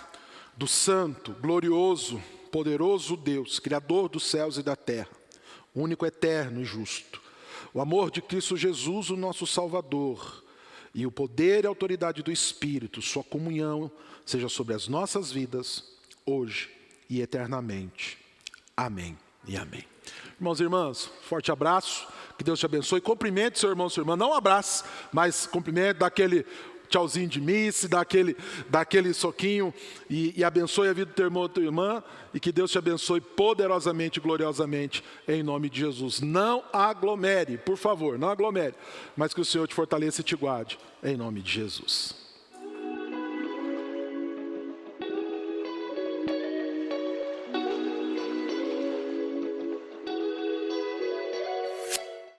A: do santo, glorioso, poderoso Deus, Criador dos céus e da terra, único, eterno e justo, o amor de Cristo Jesus, o nosso Salvador, e o poder e a autoridade do Espírito, sua comunhão, seja sobre as nossas vidas, hoje e eternamente. Amém e amém. Irmãos e irmãs, forte abraço, que Deus te abençoe. Cumprimente seu irmão, sua irmã, não um abraço, mas cumprimente, dá aquele tchauzinho de missa, dá aquele soquinho e abençoe a vida do teu irmão ou tua irmã, e que Deus te abençoe poderosamente e gloriosamente em nome de Jesus. Não aglomere, por favor, não aglomere, mas que o Senhor te fortaleça e te guarde em nome de Jesus.